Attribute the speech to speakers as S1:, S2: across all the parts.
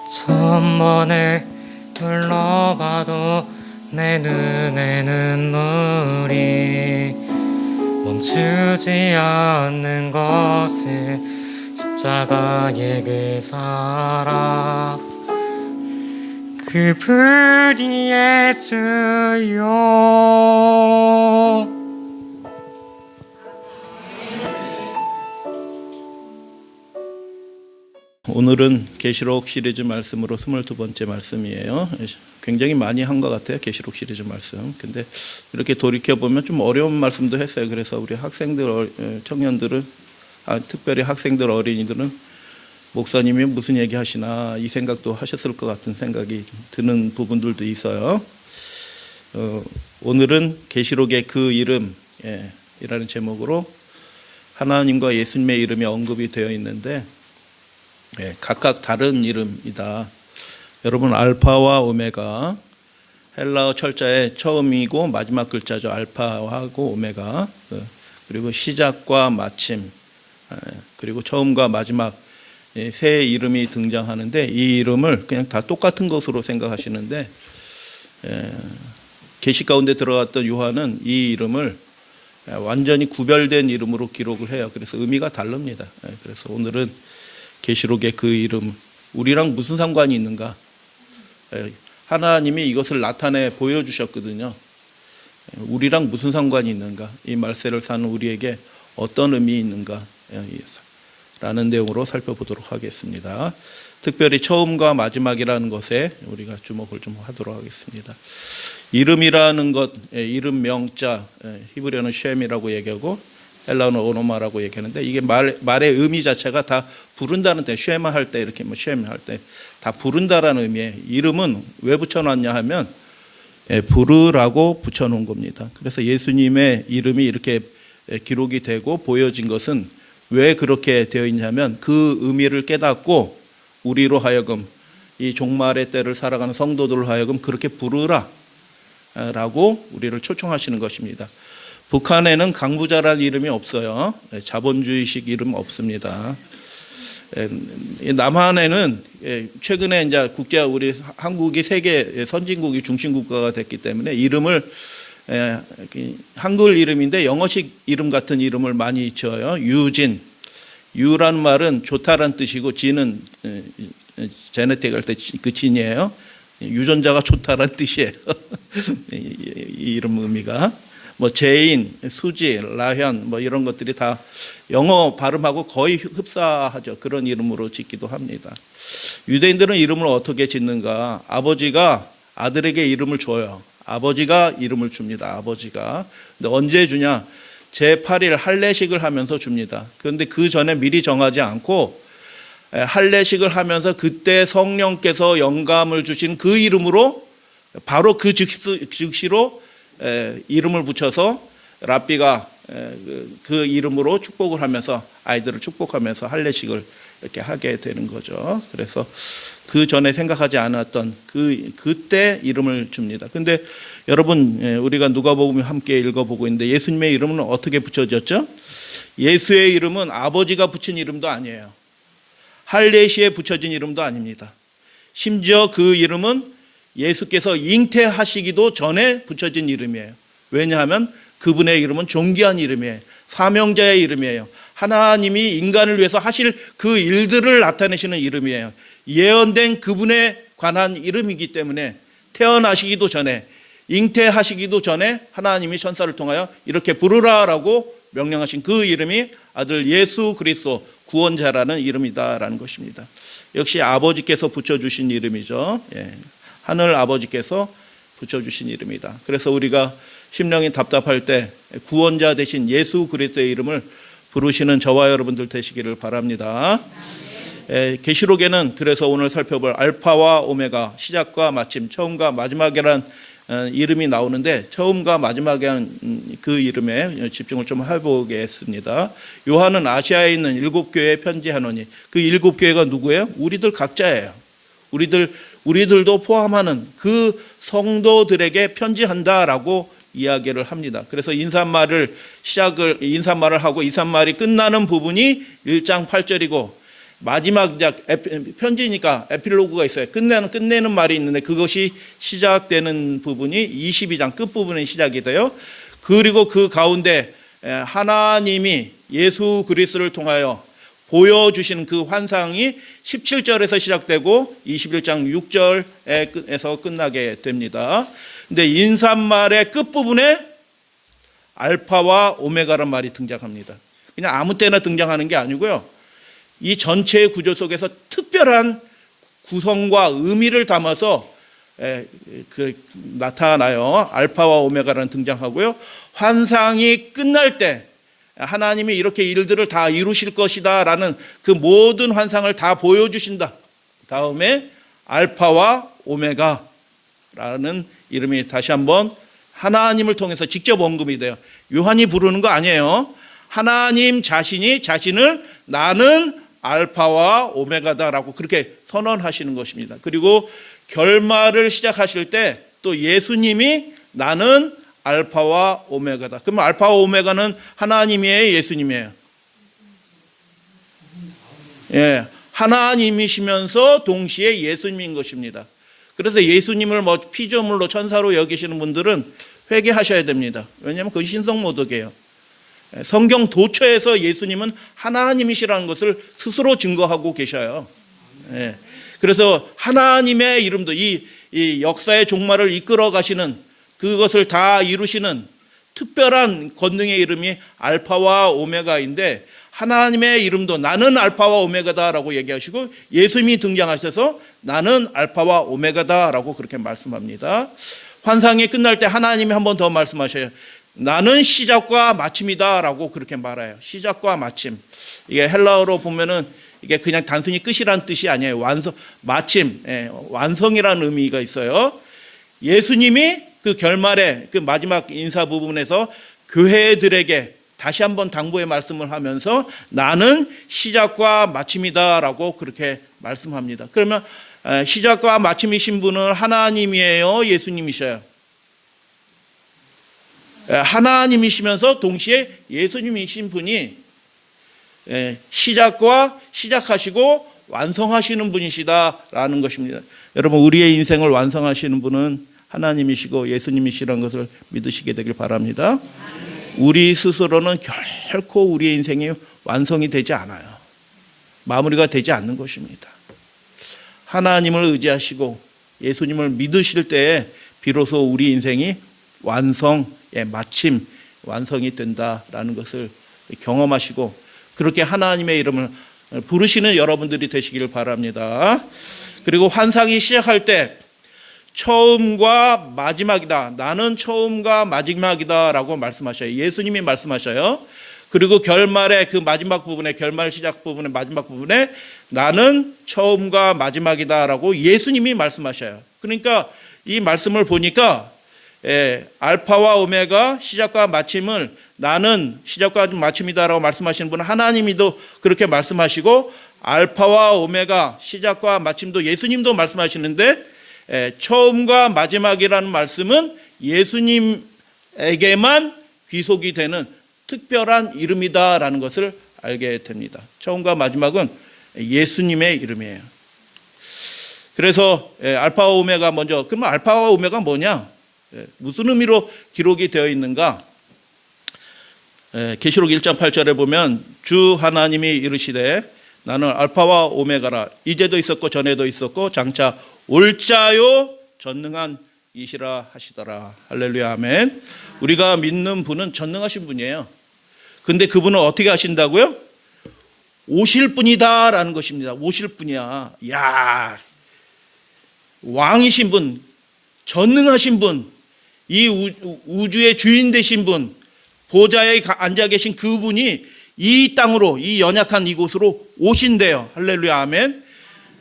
S1: 천번을 둘러봐도 내 눈에는 물이 멈추지 않는 것을 십자가의 그 사랑 그 불이 예수요.
S2: 오늘은 계시록 시리즈 말씀으로 22번째 말씀이에요. 굉장히 많이 한 것 같아요, 계시록 시리즈 말씀. 근데 이렇게 돌이켜보면 좀 어려운 말씀도 했어요. 그래서 우리 학생들, 청년들은, 특별히 학생들, 어린이들은 목사님이 무슨 얘기 하시나 이 생각도 하셨을 것 같은 생각이 드는 부분들도 있어요. 오늘은 계시록의 그 이름 이라는 제목으로 하나님과 예수님의 이름이 언급이 되어 있는데 각각 다른 이름이다. 여러분, 알파와 오메가, 헬라어 철자의 처음이고 마지막 글자죠. 알파하고 오메가, 그리고 시작과 마침, 그리고 처음과 마지막 세 이름이 등장하는데 이 이름을 그냥 다 똑같은 것으로 생각하시는데 계시 가운데 들어갔던 요한은 이 이름을 완전히 구별된 이름으로 기록을 해요. 그래서 의미가 다릅니다. 그래서 오늘은 계시록의 그 이름, 우리랑 무슨 상관이 있는가? 하나님이 이것을 나타내 보여주셨거든요. 우리랑 무슨 상관이 있는가? 이 말세를 사는 우리에게 어떤 의미 있는가? 라는 내용으로 살펴보도록 하겠습니다. 특별히 처음과 마지막이라는 것에 우리가 주목을 좀 하도록 하겠습니다. 이름이라는 것, 이름 명자, 히브리어는 쉔이라고 얘기하고 헬라어는 오노마라고 얘기하는데 이게 말의 의미 자체가 다 부른다는 때, 쉐마 할 때 이렇게 쉐마 할 때 다 부른다라는 의미에 이름은 왜 붙여놨냐 하면 부르라고 붙여놓은 겁니다. 그래서 예수님의 이름이 이렇게 기록이 되고 보여진 것은 왜 그렇게 되어 있냐면 그 의미를 깨닫고 우리로 하여금 이 종말의 때를 살아가는 성도들로 하여금 그렇게 부르라 라고 우리를 초청하시는 것입니다. 북한에는 강부자라는 이름이 없어요. 자본주의식 이름 없습니다. 남한에는 최근에 이제 우리 한국이 세계 선진국이 중심국가가 됐기 때문에 이름을 한글 이름인데 영어식 이름 같은 이름을 많이 지어요. 유진. 유라는 말은 좋다란 뜻이고 진은 제네틱 할 때 그 진이에요. 유전자가 좋다란 뜻이에요. 이 이름 의미가. 뭐 제인, 수지, 라현 뭐 이런 것들이 다 영어 발음하고 거의 흡사하죠. 그런 이름으로 짓기도 합니다. 유대인들은 이름을 어떻게 짓는가? 아버지가 아들에게 이름을 줘요. 아버지가 이름을 줍니다. 아버지가. 근데 언제 주냐? 제8일 할례식을 하면서 줍니다. 그런데 그 전에 미리 정하지 않고 할례식을 하면서 그때 성령께서 영감을 주신 그 이름으로 바로 그 즉시로 이름을 붙여서 랍비가 그 이름으로 축복을 하면서 아이들을 축복하면서 할례식을 이렇게 하게 되는 거죠. 그래서 그 전에 생각하지 않았던 그때 이름을 줍니다. 근데 여러분, 우리가 누가복음 함께 읽어보고 있는데 예수님의 이름은 어떻게 붙여졌죠? 예수의 이름은 아버지가 붙인 이름도 아니에요. 할례시에 붙여진 이름도 아닙니다. 심지어 그 이름은 예수께서 잉태하시기도 전에 붙여진 이름이에요. 왜냐하면 그분의 이름은 존귀한 이름이에요. 사명자의 이름이에요. 하나님이 인간을 위해서 하실 그 일들을 나타내시는 이름이에요. 예언된 그분에 관한 이름이기 때문에 태어나시기도 전에, 잉태하시기도 전에 하나님이 천사를 통하여 이렇게 부르라라고 명령하신 그 이름이 아들 예수 그리스도 구원자라는 이름이다라는 것입니다. 역시 아버지께서 붙여주신 이름이죠. 하늘 아버지께서 붙여주신 이름이다. 그래서 우리가 심령이 답답할 때 구원자 되신 예수 그리스도의 이름을 부르시는 저와 여러분들 되시기를 바랍니다. 계시록에는 그래서 오늘 살펴볼 알파와 오메가, 시작과 마침, 처음과 마지막이라는 이름이 나오는데 처음과 마지막이라는 그 이름에 집중을 좀 해보겠습니다. 요한은 아시아에 있는 7교회에 편지하노니 그 7교회가 누구예요? 우리들 각자예요. 우리들도 포함하는 그 성도들에게 편지한다라고 이야기를 합니다. 그래서 인사말을 하고 인사말이 끝나는 부분이 1장 8절이고 마지막 편지니까 에필로그가 있어요. 끝내는 말이 있는데 그것이 시작되는 부분이 22장 끝부분에 시작이 돼요. 그리고 그 가운데 하나님이 예수 그리스도를 통하여 보여주시는 그 환상이 17절에서 시작되고 21장 6절에서 끝나게 됩니다. 근데 인사말의 끝부분에 알파와 오메가란 말이 등장합니다. 그냥 아무 때나 등장하는 게 아니고요. 이 전체의 구조 속에서 특별한 구성과 의미를 담아서 나타나요. 알파와 오메가라는 등장하고요. 환상이 끝날 때 하나님이 이렇게 일들을 다 이루실 것이다 라는 그 모든 환상을 다 보여주신다. 다음에 알파와 오메가라는 이름이 다시 한번 하나님을 통해서 직접 언급이 돼요. 요한이 부르는 거 아니에요. 하나님 자신이 자신을 나는 알파와 오메가다라고 그렇게 선언하시는 것입니다. 그리고 결말을 시작하실 때 또 예수님이 나는 알파와 오메가다. 그러면 알파와 오메가는 하나님이에요, 예수님이에요? 예, 하나님이시면서 동시에 예수님인 것입니다. 그래서 예수님을 피조물로 천사로 여기시는 분들은 회개하셔야 됩니다. 왜냐하면 그건 신성모독이에요. 성경 도처에서 예수님은 하나님이시라는 것을 스스로 증거하고 계셔요. 예. 그래서 하나님의 이름도 이 역사의 종말을 이끌어 가시는 그것을 다 이루시는 특별한 권능의 이름이 알파와 오메가인데 하나님의 이름도 나는 알파와 오메가다라고 얘기하시고 예수님이 등장하셔서 나는 알파와 오메가다라고 그렇게 말씀합니다. 환상이 끝날 때 하나님이 한 번 더 말씀하셔요. 나는 시작과 마침이다라고 그렇게 말해요. 시작과 마침. 이게 헬라어로 보면은 이게 그냥 단순히 끝이란 뜻이 아니에요. 마침, 완성이라는 의미가 있어요. 예수님이 그 결말에 그 마지막 인사 부분에서 교회들에게 다시 한번 당부의 말씀을 하면서 나는 시작과 마침이다라고 그렇게 말씀합니다. 그러면 시작과 마침이신 분은 하나님이에요, 예수님이셔요? 하나님이시면서 동시에 예수님이신 분이 시작하시고 완성하시는 분이시다라는 것입니다. 여러분, 우리의 인생을 완성하시는 분은 하나님이시고 예수님이시라는 것을 믿으시게 되길 바랍니다. 우리 스스로는 결코 우리의 인생이 완성이 되지 않아요. 마무리가 되지 않는 것입니다. 하나님을 의지하시고 예수님을 믿으실 때에 비로소 우리 인생이 마침 완성이 된다라는 것을 경험하시고 그렇게 하나님의 이름을 부르시는 여러분들이 되시길 바랍니다. 그리고 환상이 시작할 때 처음과 마지막이다. 나는 처음과 마지막이다 라고 말씀하셔요. 예수님이 말씀하셔요. 그리고 결말의 그 마지막 부분에 결말 시작 부분의 마지막 부분에 나는 처음과 마지막이다 라고 예수님이 말씀하셔요. 그러니까 이 말씀을 보니까 알파와 오메가 시작과 마침을 나는 시작과 마침이다라고 말씀하시는 분은 하나님이도 그렇게 말씀하시고 알파와 오메가 시작과 마침도 예수님도 말씀하시는데 처음과 마지막이라는 말씀은 예수님에게만 귀속이 되는 특별한 이름이다라는 것을 알게 됩니다. 처음과 마지막은 예수님의 이름이에요. 그래서 알파와 오메가 먼저, 그러면 알파와 오메가 뭐냐? 무슨 의미로 기록이 되어 있는가? 계시록 1장 8절에 보면 주 하나님이 이르시되 나는 알파와 오메가라. 이제도 있었고 전에도 있었고 장차 올 자요 전능한 이시라 하시더라. 할렐루야, 아멘. 우리가 믿는 분은 전능하신 분이에요. 근데 그분은 어떻게 하신다고요? 오실 분이다라는 것입니다. 오실 분이야. 야, 왕이신 분, 전능하신 분, 이 우주의 주인 되신 분, 보좌에 앉아 계신 그분이 이 땅으로, 이 연약한 이곳으로 오신대요. 할렐루야, 아멘.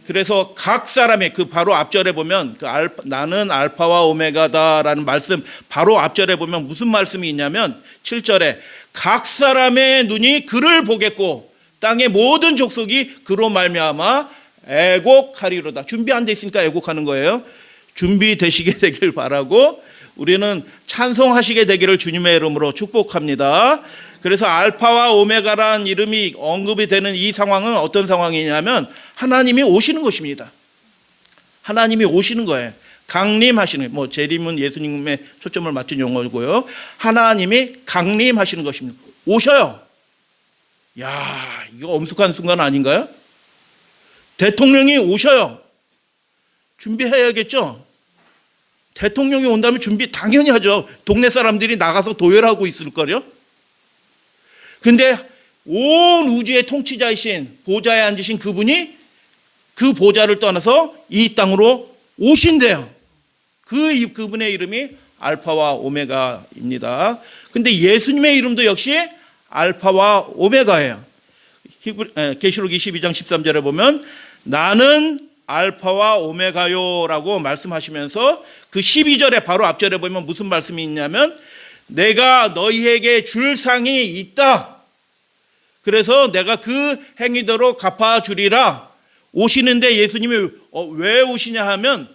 S2: 그래서 각 사람의 그 바로 앞절에 보면 나는 알파와 오메가다라는 말씀 바로 앞절에 보면 무슨 말씀이 있냐면 7절에 각 사람의 눈이 그를 보겠고 땅의 모든 족속이 그로 말미암아 애곡하리로다. 준비 안 돼 있으니까 애곡하는 거예요. 준비되시게 되길 바라고 우리는 찬송하시게 되기를 주님의 이름으로 축복합니다. 그래서 알파와 오메가라는 이름이 언급이 되는 이 상황은 어떤 상황이냐면 하나님이 오시는 것입니다. 하나님이 오시는 거예요. 강림하시는, 뭐 재림은 예수님의 초점을 맞춘 용어고요. 하나님이 강림하시는 것입니다. 오셔요. 야, 이거 엄숙한 순간 아닌가요? 대통령이 오셔요. 준비해야겠죠? 대통령이 온다면 준비 당연히 하죠. 동네 사람들이 나가서 도열하고 있을 거요. 근데 온 우주의 통치자이신 보좌에 앉으신 그분이 그 보좌를 떠나서 이 땅으로 오신대요. 그분의 이름이 알파와 오메가입니다. 근데 예수님의 이름도 역시 알파와 오메가예요. 계시록 22장 13절에 보면 나는 알파와 오메가요라고 말씀하시면서 그 12절에 바로 앞절에 보면 무슨 말씀이 있냐면 내가 너희에게 줄 상이 있다. 그래서 내가 그 행위대로 갚아주리라. 오시는데 예수님이 왜 오시냐 하면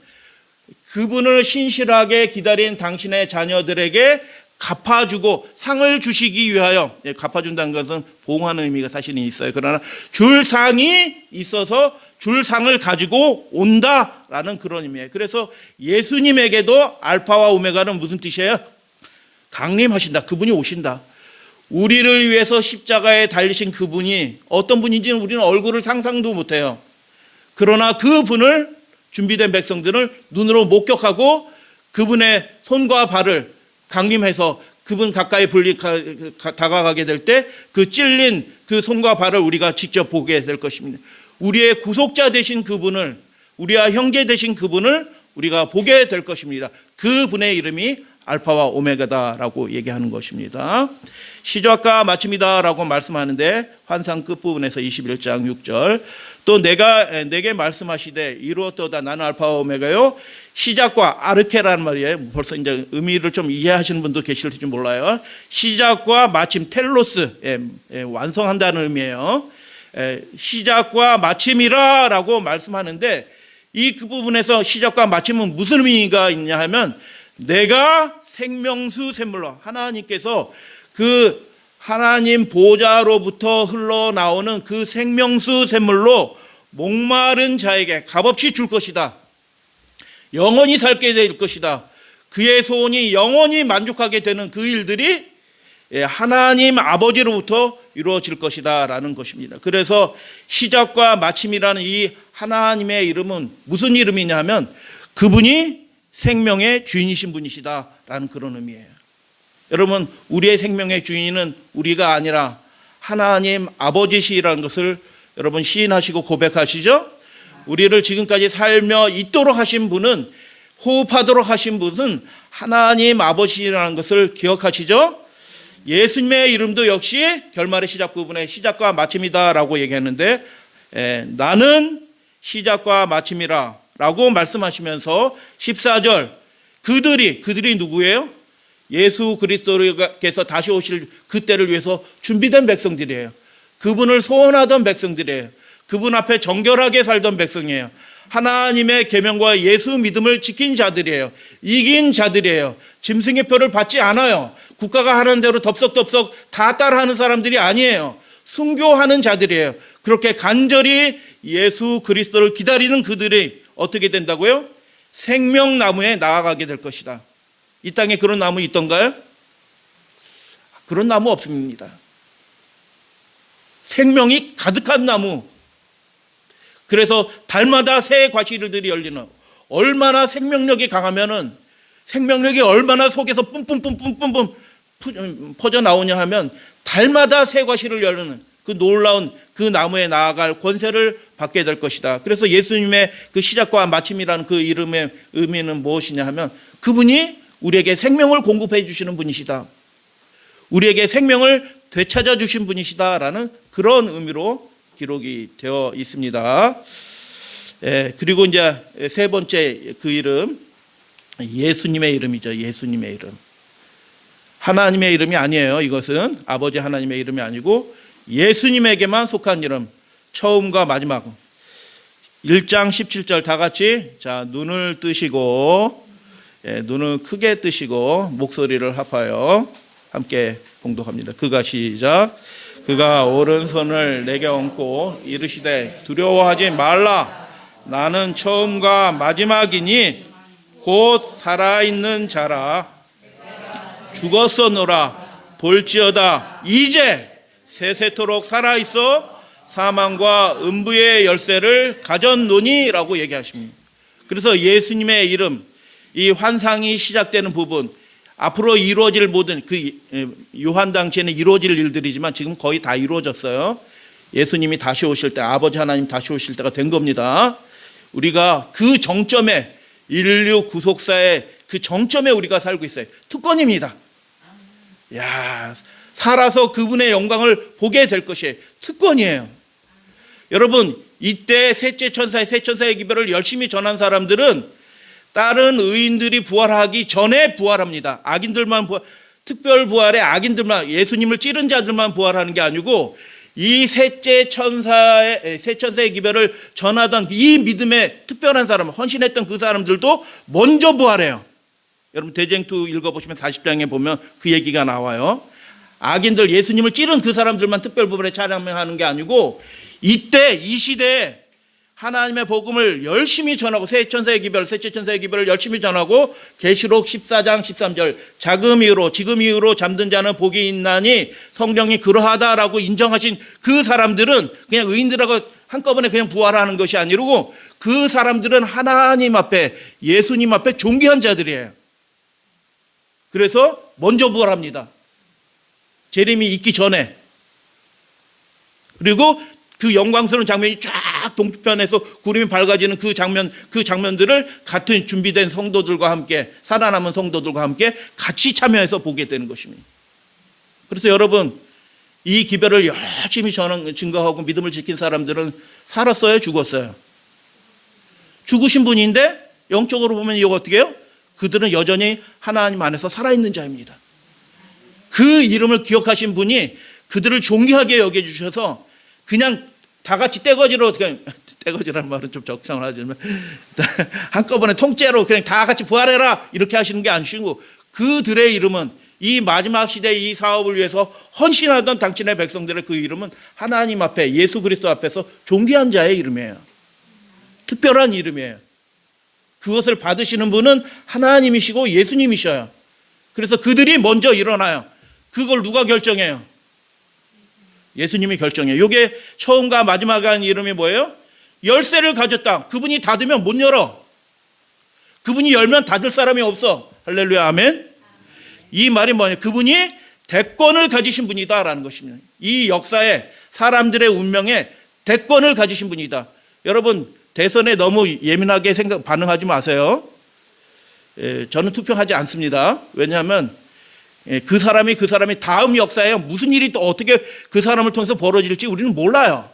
S2: 그분을 신실하게 기다린 당신의 자녀들에게 갚아주고 상을 주시기 위하여, 갚아준다는 것은 보응하는 의미가 사실 있어요. 그러나 줄 상이 있어서 줄 상을 가지고 온다라는 그런 의미예요. 그래서 예수님에게도 알파와 오메가는 무슨 뜻이에요? 강림하신다. 그분이 오신다. 우리를 위해서 십자가에 달리신 그분이 어떤 분인지는 우리는 얼굴을 상상도 못해요. 그러나 그분을 준비된 백성들을 눈으로 목격하고 그분의 손과 발을 강림해서 그분 가까이 다가가게 될 때 그 찔린 그 손과 발을 우리가 직접 보게 될 것입니다. 우리의 구속자 되신 그분을, 우리와 형제 되신 그분을 우리가 보게 될 것입니다. 그분의 이름이 알파와 오메가다라고 얘기하는 것입니다. 시작과 마침이다라고 말씀하는데 환상 끝부분에서 21장 6절 또 내게 말씀하시되 이루었도다 나는 알파와 오메가요 시작과 아르케라는 말이에요. 벌써 이제 의미를 좀 이해하시는 분도 계실지 몰라요. 시작과 마침 텔로스 완성한다는 의미예요. 시작과 마침이라라고 말씀하는데 이 그 부분에서 시작과 마침은 무슨 의미가 있냐 하면 내가 생명수 샘물로 하나님께서 그 하나님 보좌로부터 흘러나오는 그 생명수 샘물로 목마른 자에게 값없이 줄 것이다. 영원히 살게 될 것이다. 그의 소원이 영원히 만족하게 되는 그 일들이 하나님 아버지로부터 이루어질 것이다 라는 것입니다. 그래서 시작과 마침이라는 이 하나님의 이름은 무슨 이름이냐 하면 그분이 생명의 주인이신 분이시다 라는 그런 의미예요. 여러분, 우리의 생명의 주인은 우리가 아니라 하나님 아버지시라는 것을 여러분 시인하시고 고백하시죠? 우리를 지금까지 살며 있도록 하신 분은, 호흡하도록 하신 분은 하나님 아버지라는 것을 기억하시죠? 예수님의 이름도 역시 결말의 시작 부분에 시작과 마침이다 라고 얘기했는데 나는 시작과 마침이라 라고 말씀하시면서 14절 그들이 누구예요? 예수 그리스도께서 다시 오실 그때를 위해서 준비된 백성들이에요. 그분을 소원하던 백성들이에요. 그분 앞에 정결하게 살던 백성이에요. 하나님의 계명과 예수 믿음을 지킨 자들이에요. 이긴 자들이에요. 짐승의 표를 받지 않아요. 국가가 하는 대로 덥석덥석 다 따라하는 사람들이 아니에요. 순교하는 자들이에요. 그렇게 간절히 예수 그리스도를 기다리는 그들이 어떻게 된다고요? 생명나무에 나아가게 될 것이다. 이 땅에 그런 나무 있던가요? 그런 나무 없습니다. 생명이 가득한 나무. 그래서 달마다 새 과실들이 열리는, 얼마나 생명력이 강하면은, 생명력이 얼마나 속에서 뿜뿜뿜뿜뿜뿜 퍼져 나오냐 하면 달마다 새 과실을 열리는 그 놀라운 그 나무에 나아갈 권세를 받게 될 것이다. 그래서 예수님의 그 시작과 마침이라는 그 이름의 의미는 무엇이냐 하면 그분이 우리에게 생명을 공급해 주시는 분이시다. 우리에게 생명을 되찾아 주신 분이시다라는 그런 의미로 기록이 되어 있습니다. 그리고 이제 세 번째 그 이름, 예수님의 이름이죠. 예수님의 이름. 하나님의 이름이 아니에요. 이것은 아버지 하나님의 이름이 아니고 예수님에게만 속한 이름. 처음과 마지막 1장 17절 다 같이 자 눈을 뜨시고 눈을 크게 뜨시고 목소리를 합하여 함께 봉독합니다. 그가 시작. 그가 오른손을 내게 얹고 이르시되 두려워하지 말라. 나는 처음과 마지막이니 곧 살아있는 자라. 죽었었노라. 볼지어다 이제 세세토록 살아있어 사망과 음부의 열쇠를 가졌노니라고 얘기하십니다. 그래서 예수님의 이름, 이 환상이 시작되는 부분, 앞으로 이루어질 모든 그 요한 당시에는 이루어질 일들이지만 지금 거의 다 이루어졌어요. 예수님이 다시 오실 때, 아버지 하나님 다시 오실 때가 된 겁니다. 우리가 그 정점에, 인류 구속사의 그 정점에 우리가 살고 있어요. 특권입니다. 야, 살아서 그분의 영광을 보게 될 것이 특권이에요. 여러분, 이때 셋째 천사의 세 천사의 기별을 열심히 전한 사람들은 다른 의인들이 부활하기 전에 부활합니다. 악인들만 특별 부활에 악인들만, 예수님을 찌른 자들만 부활하는 게 아니고 이 세 천사의 기별을 전하던 이 믿음의 특별한 사람, 헌신했던 그 사람들도 먼저 부활해요. 여러분 대쟁투 읽어보시면 40장에 보면 그 얘기가 나와요. 악인들, 예수님을 찌른 그 사람들만 특별 부활에 참여하는 게 아니고 이때 이 시대에 하나님의 복음을 열심히 전하고 셋째 천사의 기별을 열심히 전하고 계시록 14장 13절 지금 이후로 잠든 자는 복이 있나니 성령이 그러하다라고 인정하신 그 사람들은 그냥 의인들하고 한꺼번에 그냥 부활하는 것이 아니고 그 사람들은 하나님 앞에, 예수님 앞에 존귀한 자들이에요. 그래서 먼저 부활합니다. 재림이 있기 전에. 그리고 그 영광스러운 장면이 쫙 동편에서 구름이 밝아지는 그 장면들을 같은 준비된 성도들과 함께, 살아남은 성도들과 함께 같이 참여해서 보게 되는 것입니다. 그래서 여러분, 이 기별을 열심히 증거하고 믿음을 지킨 사람들은 살았어요, 죽었어요? 죽으신 분인데 영적으로 보면 이거 어떻게 해요? 그들은 여전히 하나님 안에서 살아있는 자입니다. 그 이름을 기억하신 분이 그들을 존귀하게 여겨주셔서 그냥 다 같이 떼거지라는 말은 좀 적당을 하지만 한꺼번에 통째로 그냥 다 같이 부활해라 이렇게 하시는 게 아니시고 그들의 이름은 이 마지막 시대의 이 사업을 위해서 헌신하던 당신의 백성들의 그 이름은 하나님 앞에, 예수 그리스도 앞에서 존귀한 자의 이름이에요. 특별한 이름이에요. 그것을 받으시는 분은 하나님이시고 예수님이셔요. 그래서 그들이 먼저 일어나요. 그걸 누가 결정해요? 예수님이 결정해요. 이게 처음과 마지막이라는 이름이 뭐예요? 열쇠를 가졌다. 그분이 닫으면 못 열어. 그분이 열면 닫을 사람이 없어. 할렐루야, 아멘. 이 말이 뭐냐? 그분이 대권을 가지신 분이다라는 것입니다. 이 역사에, 사람들의 운명에 대권을 가지신 분이다. 여러분, 대선에 너무 예민하게 반응하지 마세요. 저는 투표하지 않습니다. 왜냐하면 그 사람이 다음 역사에 무슨 일이 또 어떻게 그 사람을 통해서 벌어질지 우리는 몰라요.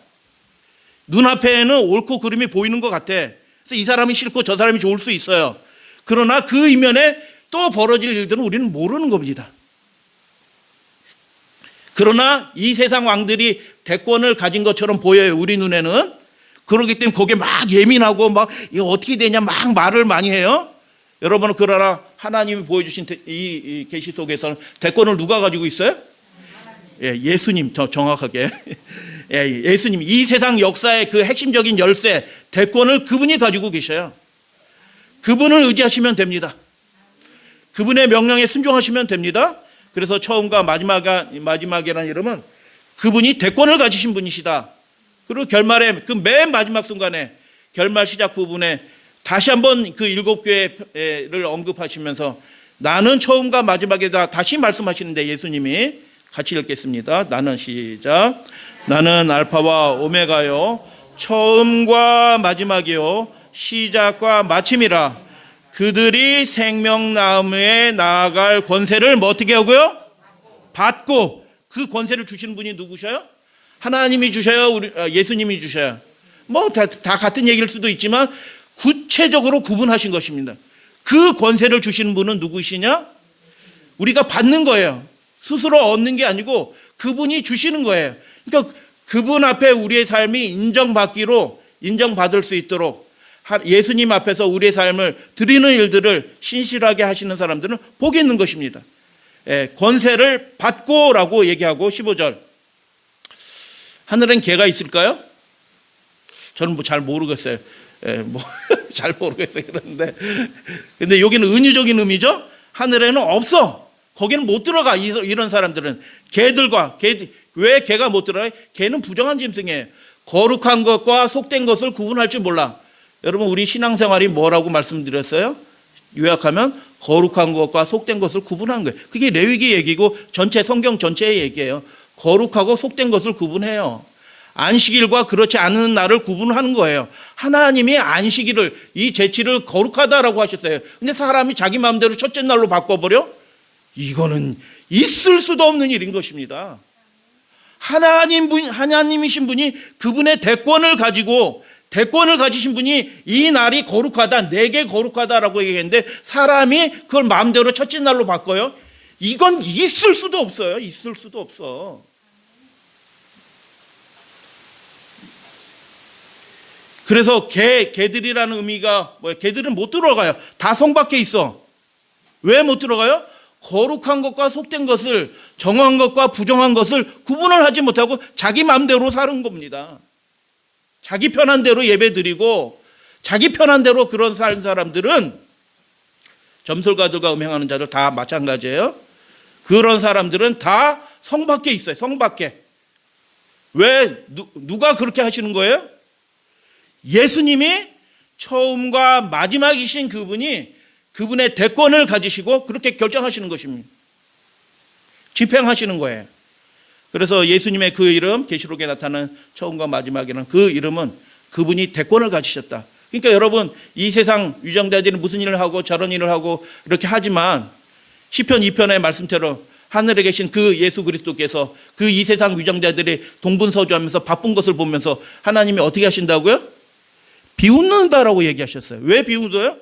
S2: 눈앞에는 옳고 그름이 보이는 것 같아. 그래서 이 사람이 싫고 저 사람이 좋을 수 있어요. 그러나 그 이면에 또 벌어질 일들은 우리는 모르는 겁니다. 그러나 이 세상 왕들이 대권을 가진 것처럼 보여요, 우리 눈에는. 그렇기 때문에 거기에 막 예민하고 막 이거 어떻게 되냐 막 말을 많이 해요. 여러분은 그러나 하나님이 보여주신 이 계시 속에서는 대권을 누가 가지고 있어요? 예수님, 정확하게. 예수님, 이 세상 역사의 그 핵심적인 열쇠, 대권을 그분이 가지고 계셔요. 그분을 의지하시면 됩니다. 그분의 명령에 순종하시면 됩니다. 그래서 처음과 마지막이라는 이름은 그분이 대권을 가지신 분이시다. 그리고 결말에 그 맨 마지막 순간에 결말 시작 부분에 다시 한번 그 7교회를 언급하시면서 나는 처음과 마지막에다 다시 말씀하시는데 예수님이 같이 읽겠습니다. 나는 시작. 나는 알파와 오메가요 처음과 마지막이요 시작과 마침이라. 그들이 생명나무에 나아갈 권세를 뭐 어떻게 하고요? 받고. 그 권세를 주시는 분이 누구셔요? 하나님이 주셔요? 예수님이 주셔요? 뭐 다 같은 얘기일 수도 있지만 구체적으로 구분하신 것입니다. 그 권세를 주시는 분은 누구시냐? 우리가 받는 거예요. 스스로 얻는 게 아니고 그분이 주시는 거예요. 그러니까 그분 앞에 우리의 삶이 인정받을 수 있도록 예수님 앞에서 우리의 삶을 드리는 일들을 신실하게 하시는 사람들은 복이 있는 것입니다. 권세를 받고라고 얘기하고 15절. 하늘엔 개가 있을까요? 저는 뭐 잘 모르겠어요. 잘 모르겠어요. 그런데 근데 여기는 은유적인 의미죠. 하늘에는 없어. 거기는 못 들어가. 이런 사람들은 왜 개가 못 들어가요? 개는 부정한 짐승이에요. 거룩한 것과 속된 것을 구분할 줄 몰라. 여러분 우리 신앙생활이 뭐라고 말씀드렸어요? 요약하면 거룩한 것과 속된 것을 구분하는 거예요. 그게 레위기 얘기고 전체 성경 전체의 얘기예요. 거룩하고 속된 것을 구분해요. 안식일과 그렇지 않은 날을 구분하는 거예요. 하나님이 안식일을 이 제치를 거룩하다라고 하셨어요. 근데 사람이 자기 마음대로 첫째 날로 바꿔버려? 이거는 있을 수도 없는 일인 것입니다. 하나님이신 분이 그분의 대권을 가지신 분이 이 날이 거룩하다, 내게 거룩하다라고 얘기했는데 사람이 그걸 마음대로 첫째 날로 바꿔요? 이건 있을 수도 없어요. 있을 수도 없어. 그래서 개들이라는 의미가 뭐예요? 개들은 못 들어가요. 다 성 밖에 있어. 왜 못 들어가요? 거룩한 것과 속된 것을, 정한 것과 부정한 것을 구분을 하지 못하고 자기 마음대로 사는 겁니다. 자기 편한 대로 예배 드리고 자기 편한 대로 그런 사람들은 점술가들과 음행하는 자들 다 마찬가지예요. 그런 사람들은 다 성 밖에 있어요. 성 밖에. 왜? 누가 그렇게 하시는 거예요? 예수님이 처음과 마지막이신 그분이 그분의 대권을 가지시고 그렇게 결정하시는 것입니다. 집행하시는 거예요. 그래서 예수님의 그 이름, 계시록에 나타나는 처음과 마지막이라는 그 이름은 그분이 대권을 가지셨다. 그러니까 여러분 이 세상 위정자들이 무슨 일을 하고 저런 일을 하고 이렇게 하지만 시편 2편의 말씀대로 하늘에 계신 그 예수 그리스도께서 그 이 세상 위정자들이 동분서주하면서 바쁜 것을 보면서 하나님이 어떻게 하신다고요? 비웃는다라고 얘기하셨어요. 왜 비웃어요?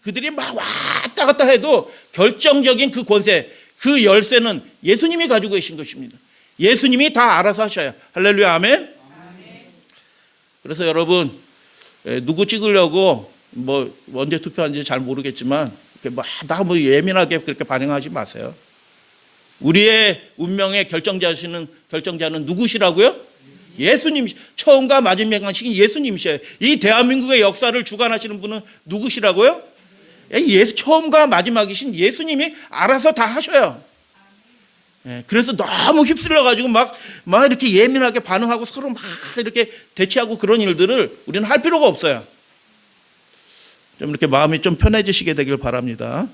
S2: 그들이 막 왔다 갔다 해도 결정적인 그 권세, 그 열쇠는 예수님이 가지고 계신 것입니다. 예수님이 다 알아서 하셔요. 할렐루야, 아멘. 그래서 여러분 누구 찍으려고 뭐 언제 투표하는지 잘 모르겠지만 다 뭐 예민하게 그렇게 반응하지 마세요. 우리의 운명의 결정자는 누구시라고요? 예수님. 처음과 마지막이신 예수님이셔요. 이 대한민국의 역사를 주관하시는 분은 누구시라고요? 처음과 마지막이신 예수님이 알아서 다 하셔요. 그래서 너무 휩쓸려 가지고 막 이렇게 예민하게 반응하고 서로 막 이렇게 대치하고 그런 일들을 우리는 할 필요가 없어요. 좀 이렇게 마음이 좀 편해지시게 되길 바랍니다.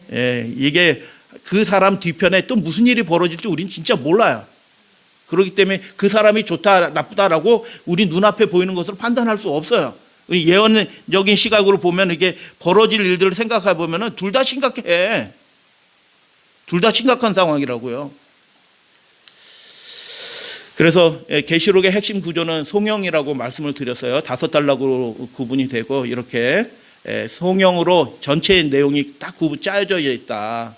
S2: 이게 그 사람 뒤편에 또 무슨 일이 벌어질지 우리는 진짜 몰라요. 그렇기 때문에 그 사람이 좋다 나쁘다라고 우리 눈앞에 보이는 것을 판단할 수 없어요. 예언적인 시각으로 보면 이게 벌어질 일들을 생각해 보면 둘 다 심각해. 둘 다 심각한 상황이라고요. 그래서 계시록의 핵심 구조는 송영이라고 말씀을 드렸어요. 5단락으로 구분이 되고 이렇게 송영으로 전체의 내용이 딱 짜여져 있다.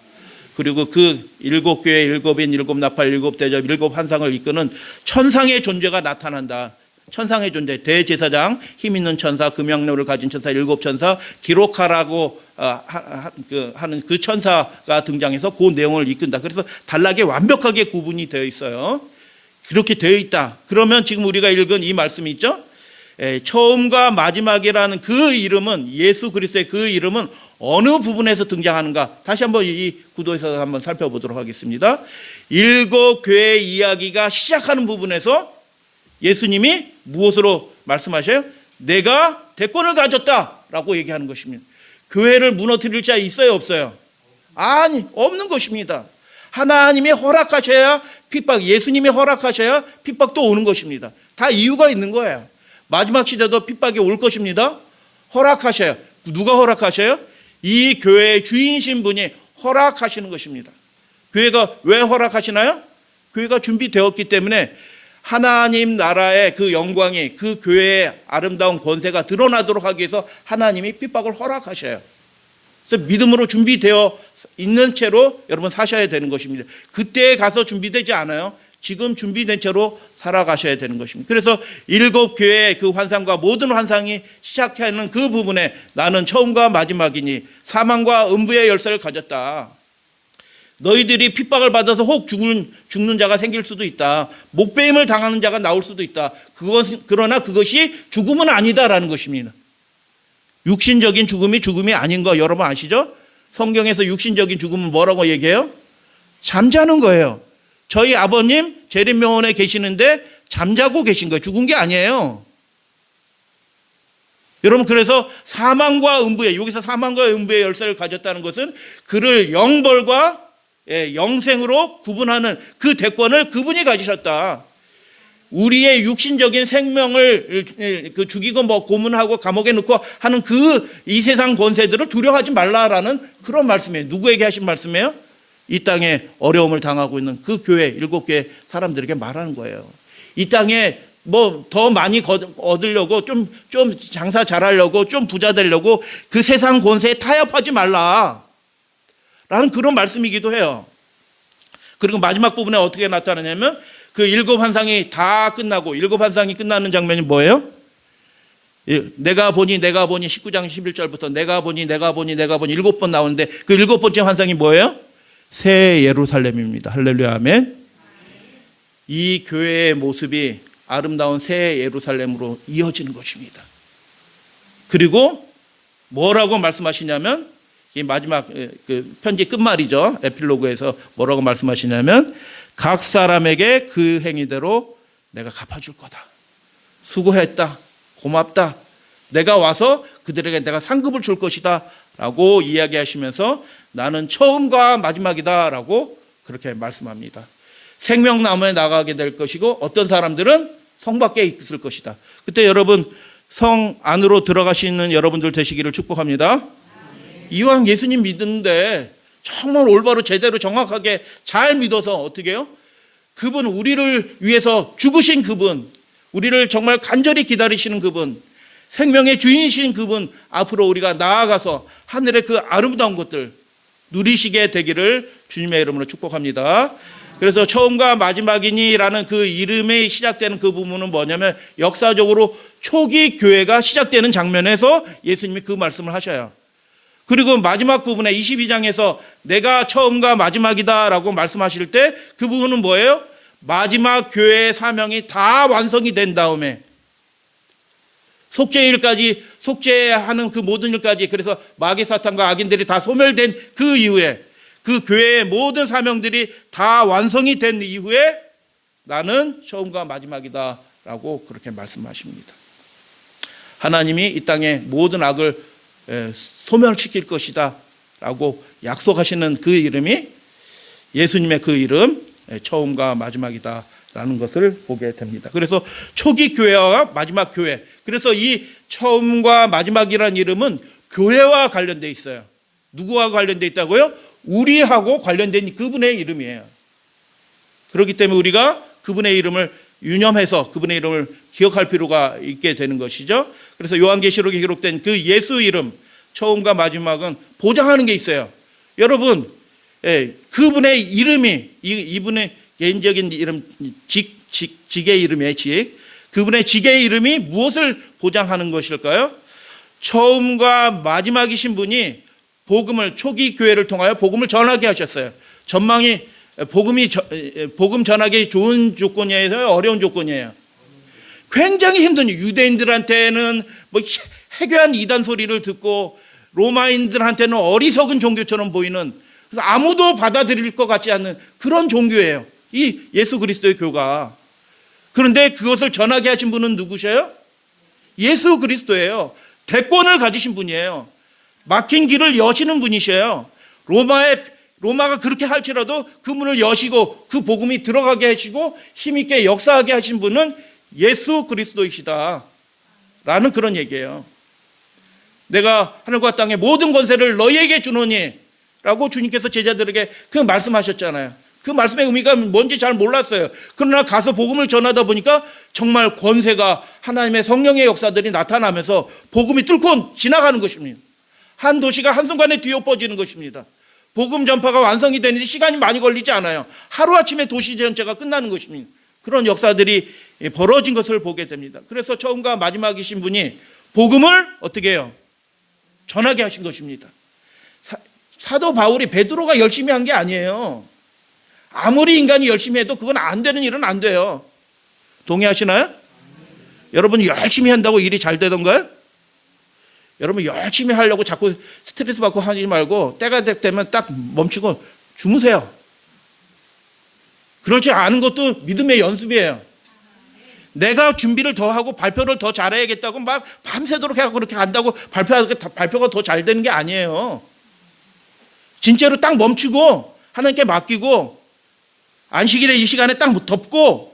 S2: 그리고 그 7교회, 7인, 7나팔, 7대접, 7환상을 이끄는 천상의 존재가 나타난다. 천상의 존재, 대제사장, 힘 있는 천사, 금양로를 가진 천사, 7천사, 기록하라고 하는 그 천사가 등장해서 그 내용을 이끈다. 그래서 단락에 완벽하게 구분이 되어 있어요. 그렇게 되어 있다. 그러면 지금 우리가 읽은 이 말씀이 있죠? 처음과 마지막이라는 그 이름은, 예수 그리스도의 그 이름은 어느 부분에서 등장하는가? 다시 한번 이 구도에서 한번 살펴보도록 하겠습니다. 7교회 이야기가 시작하는 부분에서 예수님이 무엇으로 말씀하셔요? 내가 대권을 가졌다라고 얘기하는 것입니다. 교회를 무너뜨릴 자 있어요, 없어요? 아니, 없는 것입니다. 하나님이 허락하셔야 핍박, 예수님이 허락하셔야 핍박도 오는 것입니다. 다 이유가 있는 거예요. 마지막 시대도 핍박이 올 것입니다. 허락하셔요. 누가 허락하셔요? 이 교회의 주인이신 분이 허락하시는 것입니다. 교회가 왜 허락하시나요? 교회가 준비되었기 때문에 하나님 나라의 그 영광이, 그 교회의 아름다운 권세가 드러나도록 하기 위해서 하나님이 핍박을 허락하셔요. 그래서 믿음으로 준비되어 있는 채로 여러분 사셔야 되는 것입니다. 그때에 가서 준비되지 않아요. 지금 준비된 채로 살아가셔야 되는 것입니다. 그래서 7교회의 그 환상과 모든 환상이 시작하는 그 부분에 나는 처음과 마지막이니 사망과 음부의 열쇠를 가졌다. 너희들이 핍박을 받아서 혹 죽는 자가 생길 수도 있다. 목배임을 당하는 자가 나올 수도 있다. 그러나 그것이 죽음은 아니다라는 것입니다. 육신적인 죽음이 아닌 거 여러분 아시죠? 성경에서 육신적인 죽음은 뭐라고 얘기해요? 잠자는 거예요. 저희 아버님 재림명원에 계시는데 잠자고 계신 거예요. 죽은 게 아니에요. 여러분, 그래서 사망과 음부의, 여기서 사망과 음부의 열쇠를 가졌다는 것은 그를 영벌과 영생으로 구분하는 그 대권을 그분이 가지셨다. 우리의 육신적인 생명을 죽이고 고문하고 감옥에 넣고 하는 이 세상 권세들을 두려워하지 말라라는 그런 말씀이에요. 누구에게 하신 말씀이에요? 이 땅에 어려움을 당하고 있는 그 교회 7교회 사람들에게 말하는 거예요. 이 땅에 더 많이 얻으려고 좀 장사 잘하려고 좀 부자 되려고 그 세상 권세에 타협하지 말라 라는 그런 말씀이기도 해요. 그리고 마지막 부분에 어떻게 나타나냐면 그 7환상이 다 끝나고 7환상이 끝나는 장면이 뭐예요? 내가 보니 19장 11절부터 내가 보니 7번 나오는데 그 7번째 환상이 뭐예요? 새 예루살렘입니다. 할렐루야 아멘. 이 교회의 모습이 아름다운 새 예루살렘으로 이어지는 것입니다. 그리고 뭐라고 말씀하시냐면 이 마지막 그 편지 끝말이죠. 에필로그에서 뭐라고 말씀하시냐면 각 사람에게 그 행위대로 내가 갚아줄 거다. 수고했다. 고맙다. 내가 와서 그들에게 내가 상급을 줄 것이다 라고 이야기하시면서 나는 처음과 마지막이다 라고 그렇게 말씀합니다. 생명나무에 나가게 될 것이고 어떤 사람들은 성 밖에 있을 것이다. 그때 여러분 성 안으로 들어가시는 여러분들 되시기를 축복합니다. 이왕 예수님 믿는데 정말 올바로 제대로 정확하게 잘 믿어서 어떻게 해요? 그분 우리를 위해서 죽으신 그분, 우리를 정말 간절히 기다리시는 그분, 생명의 주인이신 그분 앞으로 우리가 나아가서 하늘의 그 아름다운 것들 누리시게 되기를 주님의 이름으로 축복합니다. 그래서 처음과 마지막이니라는 그 이름이 시작되는 그 부분은 뭐냐면 역사적으로 초기 교회가 시작되는 장면에서 예수님이 그 말씀을 하셔요. 그리고 마지막 부분에 22장에서 내가 처음과 마지막이다 라고 말씀하실 때 그 부분은 뭐예요? 마지막 교회의 사명이 다 완성이 된 다음에 속죄하는 그 모든 일까지, 그래서 마귀 사탄과 악인들이 다 소멸된 그 이후에 그 교회의 모든 사명들이 다 완성이 된 이후에 나는 처음과 마지막이다 라고 그렇게 말씀하십니다. 하나님이 이 땅의 모든 악을 소멸시킬 것이다 라고 약속하시는 그 이름이 예수님의 그 이름 처음과 마지막이다 라는 것을 보게 됩니다. 그래서 초기 교회와 마지막 교회, 그래서 이 처음과 마지막이라는 이름은 교회와 관련되어 있어요. 누구와 관련되어 있다고요? 우리하고 관련된 그분의 이름이에요. 그렇기 때문에 우리가 그분의 이름을 유념해서 그분의 이름을 기억할 필요가 있게 되는 것이죠. 그래서 요한계시록에 기록된 그 예수 이름 처음과 마지막은 보장하는 게 있어요. 여러분, 그분의 이름이 이분의 개인적인 이름, 직의 이름이에요. 그분의 직의 이름이 무엇을 보장하는 것일까요? 처음과 마지막이신 분이 복음을, 초기 교회를 통하여 복음을 전하게 하셨어요. 복음 전하기 좋은 조건이에요, 어려운 조건이에요? 굉장히 힘든, 유대인들한테는 뭐 해괴한 이단 소리를 듣고 로마인들한테는 어리석은 종교처럼 보이는, 그래서 아무도 받아들일 것 같지 않는 그런 종교예요, 이 예수 그리스도의 교가. 그런데 그것을 전하게 하신 분은 누구셔요? 예수 그리스도예요. 대권을 가지신 분이에요. 막힌 길을 여시는 분이셔요. 로마가 그렇게 할지라도 그 문을 여시고 그 복음이 들어가게 하시고 힘있게 역사하게 하신 분은 예수 그리스도이시다 라는 그런 얘기예요. 내가 하늘과 땅의 모든 권세를 너희에게 주노니 라고 주님께서 제자들에게 그 말씀하셨잖아요. 그 말씀의 의미가 뭔지 잘 몰랐어요. 그러나 가서 복음을 전하다 보니까 정말 권세가, 하나님의 성령의 역사들이 나타나면서 복음이 뚫고 지나가는 것입니다. 한 도시가 한순간에 뒤엎어지는 것입니다. 복음 전파가 완성이 되는데 시간이 많이 걸리지 않아요. 하루아침에 도시 전체가 끝나는 것입니다. 그런 역사들이 벌어진 것을 보게 됩니다. 그래서 처음과 마지막이신 분이 복음을 어떻게 해요? 전하게 하신 것입니다. 사도 바울이 베드로가 열심히 한 게 아니에요. 아무리 인간이 열심히 해도 그건 안 되는 일은 안 돼요. 동의하시나요? 여러분 열심히 한다고 일이 잘 되던가요? 여러분 열심히 하려고 자꾸 스트레스 받고 하지 말고 때가 되면 딱 멈추고 주무세요. 그렇지 않은 것도 믿음의 연습이에요. 내가 준비를 더 하고 발표를 더 잘해야겠다고 막 밤새도록 해갖고 그렇게 한다고 발표가 더 잘 되는 게 아니에요. 진짜로 딱 멈추고 하나님께 맡기고 안식일에 이 시간에 딱 덮고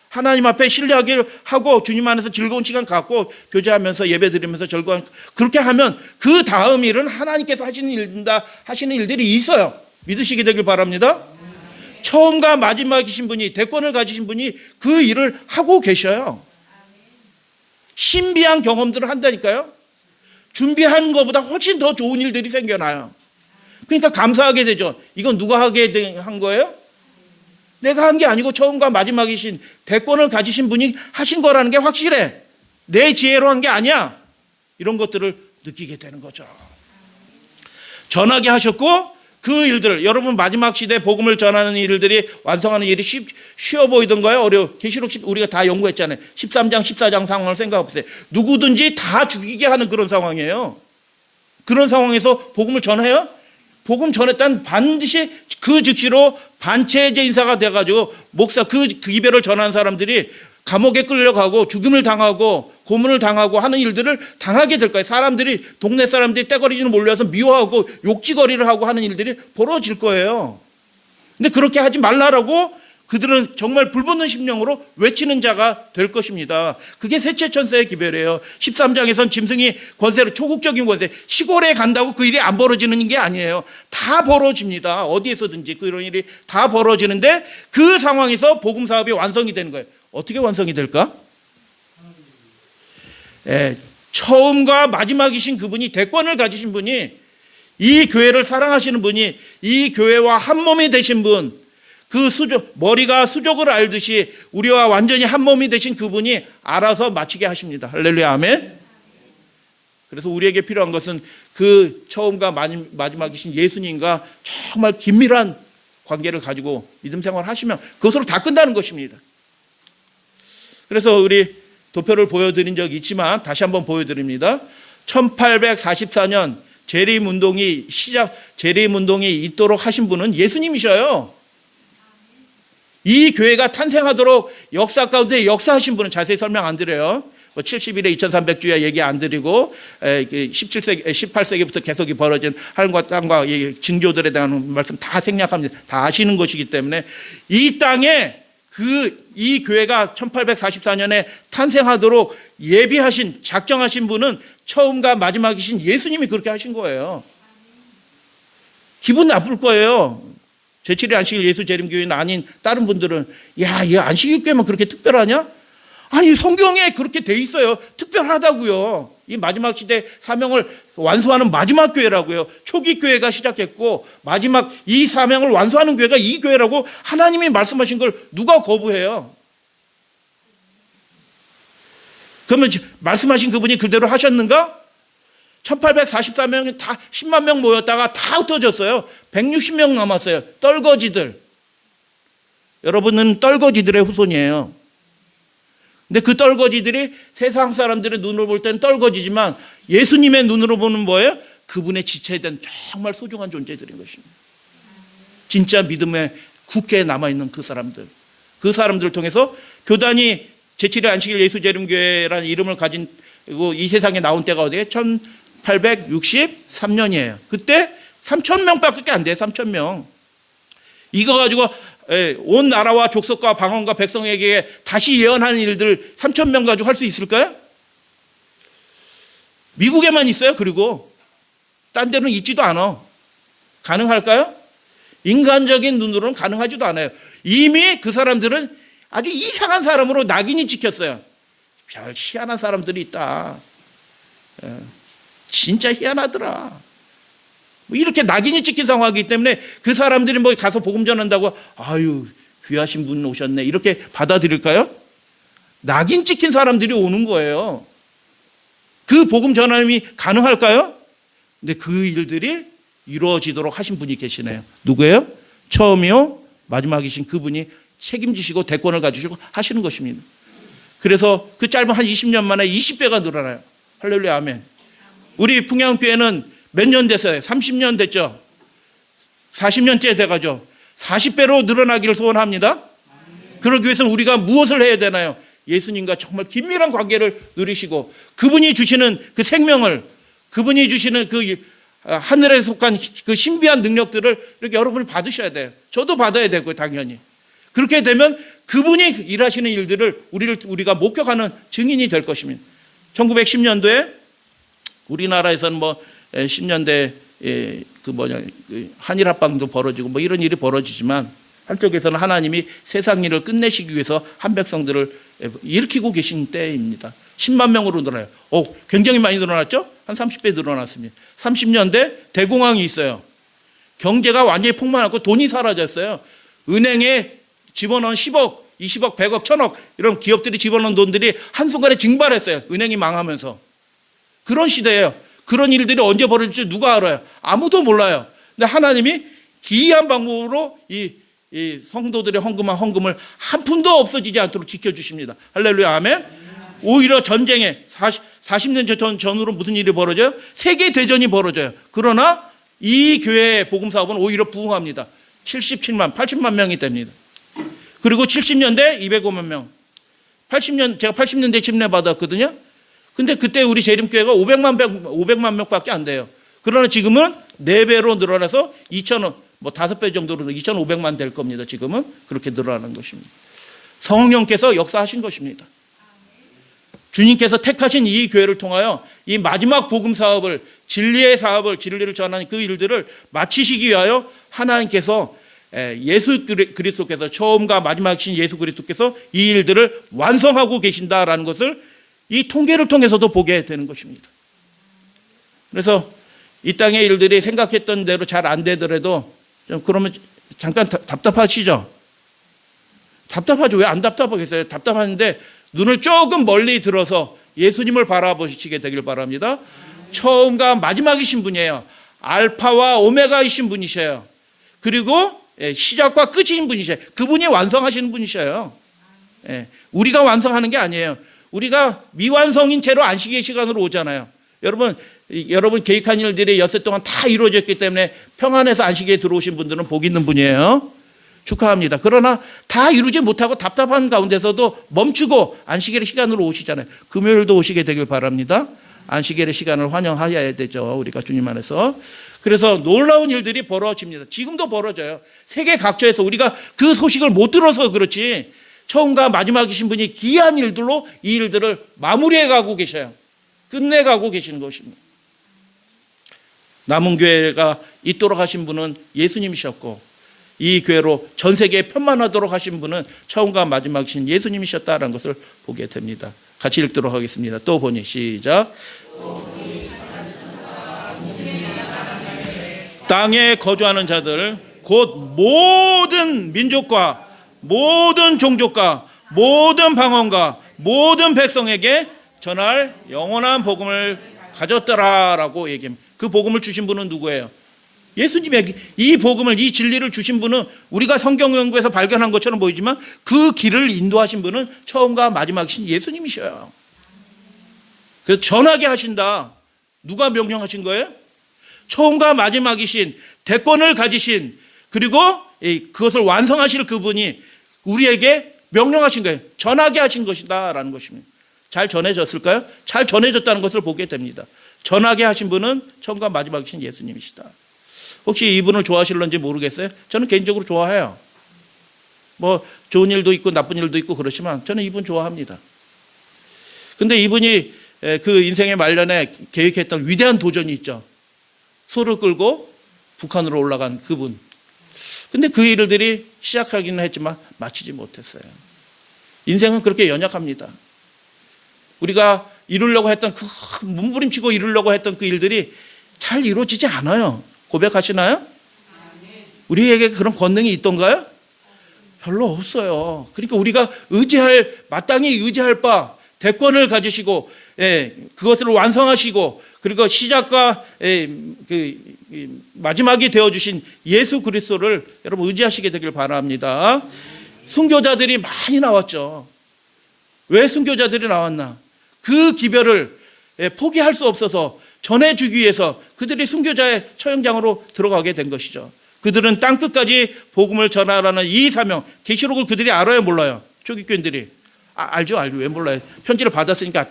S2: 하나님 앞에 신뢰하기를 하고 주님 안에서 즐거운 시간 갖고 교제하면서 예배 드리면서 즐거운 그렇게 하면 그 다음 일은 하나님께서 하시는 일들이 있어요. 믿으시게 되길 바랍니다. 처음과 마지막이신 분이 대권을 가지신 분이 그 일을 하고 계셔요. 신비한 경험들을 한다니까요. 준비하는 것보다 훨씬 더 좋은 일들이 생겨나요. 그러니까 감사하게 되죠. 이건 누가 하게 한 거예요? 내가 한 게 아니고 처음과 마지막이신 대권을 가지신 분이 하신 거라는 게 확실해. 내 지혜로 한 게 아니야. 이런 것들을 느끼게 되는 거죠. 전하게 하셨고 그 일들, 여러분 마지막 시대 복음을 전하는 일들이 완성하는 일이 쉬워 보이던가요? 어려워? 계시록 우리가 다 연구했잖아요. 13장, 14장 상황을 생각해 보세요. 누구든지 다 죽이게 하는 그런 상황이에요. 그런 상황에서 복음을 전해요? 복음 전했다는 반드시 그 즉시로 반체제 인사가 돼가지고 목사 그 이별을 전한 사람들이 감옥에 끌려가고 죽임을 당하고 고문을 당하고 하는 일들을 당하게 될 거예요. 사람들이 동네 사람들이 떼거리지는 몰려서 미워하고 욕지거리를 하고 하는 일들이 벌어질 거예요. 근데 그렇게 하지 말라라고 그들은 정말 불붙는 심령으로 외치는 자가 될 것입니다. 그게 셋째 천사의 기별이에요. 13장에선 짐승이 권세로 초국적인 권세, 시골에 간다고 그 일이 안 벌어지는 게 아니에요. 다 벌어집니다. 어디에서든지 그런 일이 다 벌어지는데 그 상황에서 복음 사업이 완성이 되는 거예요. 어떻게 완성이 될까? 처음과 마지막이신 그분이 대권을 가지신 분이 이 교회를 사랑하시는 분이 이 교회와 한 몸이 되신 분 그 머리가 수족을 알듯이 우리와 완전히 한 몸이 되신 그분이 알아서 마치게 하십니다. 할렐루야 아멘. 그래서 우리에게 필요한 것은 그 처음과 마지막이신 예수님과 정말 긴밀한 관계를 가지고 믿음 생활을 하시면 그것으로 다 끝나는 것입니다. 그래서 우리 도표를 보여드린 적이 있지만 다시 한번 보여드립니다. 1844년 재림운동이 있도록 하신 분은 예수님이셔요. 이 교회가 탄생하도록 역사 가운데 역사하신 분은 자세히 설명 안 드려요. 70일에 2300주야 얘기 안 드리고 18세기부터 계속 벌어진 하늘과 땅과 징조들에 대한 말씀 다 생략합니다. 다 아시는 것이기 때문에 이 땅에 이 교회가 1844년에 탄생하도록 예비하신 작정하신 분은 처음과 마지막이신 예수님이 그렇게 하신 거예요. 기분 나쁠 거예요. 제7일 안식일 예수 재림교회는 아닌 다른 분들은 야, 이 안식일교회만 그렇게 특별하냐? 아니 성경에 그렇게 돼 있어요. 특별하다고요. 이 마지막 시대 사명을 완수하는 마지막 교회라고요. 초기 교회가 시작했고 마지막 이 사명을 완수하는 교회가 이 교회라고 하나님이 말씀하신 걸 누가 거부해요? 그러면 말씀하신 그분이 그대로 하셨는가? 1844명이 다 10만 명 모였다가 다 흩어졌어요. 160명 남았어요. 떨거지들. 여러분은 떨거지들의 후손이에요. 근데 그 떨거지들이 세상 사람들의 눈으로 볼 때는 떨거지지만 예수님의 눈으로 보는 뭐예요? 그분의 지체된 정말 소중한 존재들인 것입니다. 진짜 믿음에 굳게 남아있는 그 사람들을 통해서 교단이 제7일 안식일 예수재림교회라는 이름을 가진 이 세상에 나온 때가 어디에 1863년이에요. 그때 3,000명밖에 안 돼요. 3,000명. 이거 가지고 온 나라와 족속과 방언과 백성에게 다시 예언하는 일들 3,000명 가지고 할 수 있을까요? 미국에만 있어요. 그리고 딴 데는 있지도 않아. 가능할까요? 인간적인 눈으로는 가능하지도 않아요. 이미 그 사람들은 아주 이상한 사람으로 낙인이 찍혔어요. 별 희한한 사람들이 있다. 진짜 희한하더라. 뭐 이렇게 낙인이 찍힌 상황이기 때문에 그 사람들이 뭐 가서 복음 전한다고 아유 귀하신 분 오셨네 이렇게 받아들일까요? 낙인 찍힌 사람들이 오는 거예요. 그 복음 전함이 가능할까요? 근데 그 일들이 이루어지도록 하신 분이 계시네요. 누구예요? 처음이요 마지막이신 그분이 책임지시고 대권을 가지시고 하시는 것입니다. 그래서 그 짧은 한 20년 만에 20배가 늘어나요. 할렐루야 아멘. 우리 풍양교회는 몇 년 됐어요? 30년 됐죠? 40년째 돼가죠? 40배로 늘어나기를 소원합니다. 그러기 위해서는 우리가 무엇을 해야 되나요? 예수님과 정말 긴밀한 관계를 누리시고 그분이 주시는 그 생명을 그분이 주시는 그 하늘에 속한 그 신비한 능력들을 이렇게 여러분이 받으셔야 돼요. 저도 받아야 되고요 당연히. 그렇게 되면 그분이 일하시는 일들을 우리가 목격하는 증인이 될 것입니다. 1910년도에 우리나라에서는 뭐 10년대 한일 합방도 벌어지고 뭐 이런 일이 벌어지지만 한쪽에서는 하나님이 세상 일을 끝내시기 위해서 한 백성들을 일으키고 계신 때입니다. 10만 명으로 늘어나요. 굉장히 많이 늘어났죠? 한 30배 늘어났습니다. 30년대 대공황이 있어요. 경제가 완전히 폭망하고 돈이 사라졌어요. 은행에 집어넣은 10억, 20억, 100억, 1000억 이런 기업들이 집어넣은 돈들이 한순간에 증발했어요. 은행이 망하면서. 그런 시대예요. 그런 일들이 언제 벌어질지 누가 알아요? 아무도 몰라요. 근데 하나님이 기이한 방법으로 이 성도들의 헌금한 헌금을 한 푼도 없어지지 않도록 지켜주십니다. 할렐루야 아멘. 오히려 전쟁에 40년 전으로 무슨 일이 벌어져요? 세계대전이 벌어져요. 그러나 이 교회의 복음사업은 오히려 부흥합니다. 77만, 80만 명이 됩니다. 그리고 70년대 205만 명. 제가 80년대 침례받았거든요. 근데 그때 우리 재림교회가 500만 명밖에 안 돼요. 그러나 지금은 4배로 늘어나서 5배 정도로 2,500만 될 겁니다. 지금은 그렇게 늘어나는 것입니다. 성령께서 역사하신 것입니다. 주님께서 택하신 이 교회를 통하여 이 마지막 복음 사업을 진리의 사업을 진리를 전하는 그 일들을 마치시기 위하여 하나님께서 예수 그리스도께서 처음과 마지막이신 예수 그리스도께서 이 일들을 완성하고 계신다라는 것을 이 통계를 통해서도 보게 되는 것입니다. 그래서 이 땅의 일들이 생각했던 대로 잘 안 되더라도 좀 그러면 잠깐 답답하시죠? 답답하죠. 왜 안 답답하겠어요? 답답한데 눈을 조금 멀리 들어서 예수님을 바라보시게 되길 바랍니다. 처음과 마지막이신 분이에요. 알파와 오메가이신 분이셔요. 그리고 시작과 끝이신 분이셔요. 그분이 완성하시는 분이셔요. 우리가 완성하는 게 아니에요. 우리가 미완성인 채로 안식의 시간으로 오잖아요. 여러분 계획한 일들이 엿새 동안 다 이루어졌기 때문에 평안해서 안식에 들어오신 분들은 복 있는 분이에요. 축하합니다. 그러나 다 이루지 못하고 답답한 가운데서도 멈추고 안식일의 시간으로 오시잖아요. 금요일도 오시게 되길 바랍니다. 안식일의 시간을 환영해야 되죠. 우리가 주님 안에서. 그래서 놀라운 일들이 벌어집니다. 지금도 벌어져요. 세계 각처에서 우리가 그 소식을 못 들어서 그렇지 처음과 마지막이신 분이 기이한 일들로 이 일들을 마무리해 가고 계셔요. 끝내가고 계시는 것입니다. 남은 교회가 있도록 하신 분은 예수님이셨고 이 교회로 전 세계에 편만하도록 하신 분은 처음과 마지막이신 예수님이셨다는 것을 보게 됩니다. 같이 읽도록 하겠습니다. 또 보니 시작. 땅에 거주하는 자들 곧 모든 민족과 모든 종족과 모든 방언과 모든 백성에게 전할 영원한 복음을 가졌더라라고 얘기합니다. 그 복음을 주신 분은 누구예요? 예수님에게 이 복음을 이 진리를 주신 분은 우리가 성경 연구에서 발견한 것처럼 보이지만 그 길을 인도하신 분은 처음과 마지막이신 예수님이셔요. 그래서 전하게 하신다. 누가 명령하신 거예요? 처음과 마지막이신 대권을 가지신 그리고 그것을 완성하실 그분이 우리에게 명령하신 거예요. 전하게 하신 것이다 라는 것입니다. 잘 전해졌을까요? 잘 전해졌다는 것을 보게 됩니다. 전하게 하신 분은 처음과 마지막이신 예수님이시다. 혹시 이분을 좋아하실런지 모르겠어요. 저는 개인적으로 좋아해요. 뭐 좋은 일도 있고 나쁜 일도 있고 그렇지만 저는 이분 좋아합니다. 근데 이분이 그 인생의 말년에 계획했던 위대한 도전이 있죠. 소를 끌고 북한으로 올라간 그분. 근데 그 일들이 시작하기는 했지만 마치지 못했어요. 인생은 그렇게 연약합니다. 우리가 이루려고 했던 그 몸부림치고 이루려고 했던 그 일들이 잘 이루어지지 않아요. 고백하시나요? 우리에게 그런 권능이 있던가요? 별로 없어요. 그러니까 우리가 마땅히 의지할 바 대권을 가지시고, 그것을 완성하시고, 그리고 시작과 마지막이 되어주신 예수 그리스도를 여러분 의지하시게 되길 바랍니다. 순교자들이 많이 나왔죠. 왜 순교자들이 나왔나? 그 기별을 포기할 수 없어서 전해주기 위해서 그들이 순교자의 처형장으로 들어가게 된 것이죠. 그들은 땅끝까지 복음을 전하라는 이 사명, 계시록을 그들이 알아요, 몰라요? 초기교인들이 알죠. 왜 몰라요? 편지를 받았으니까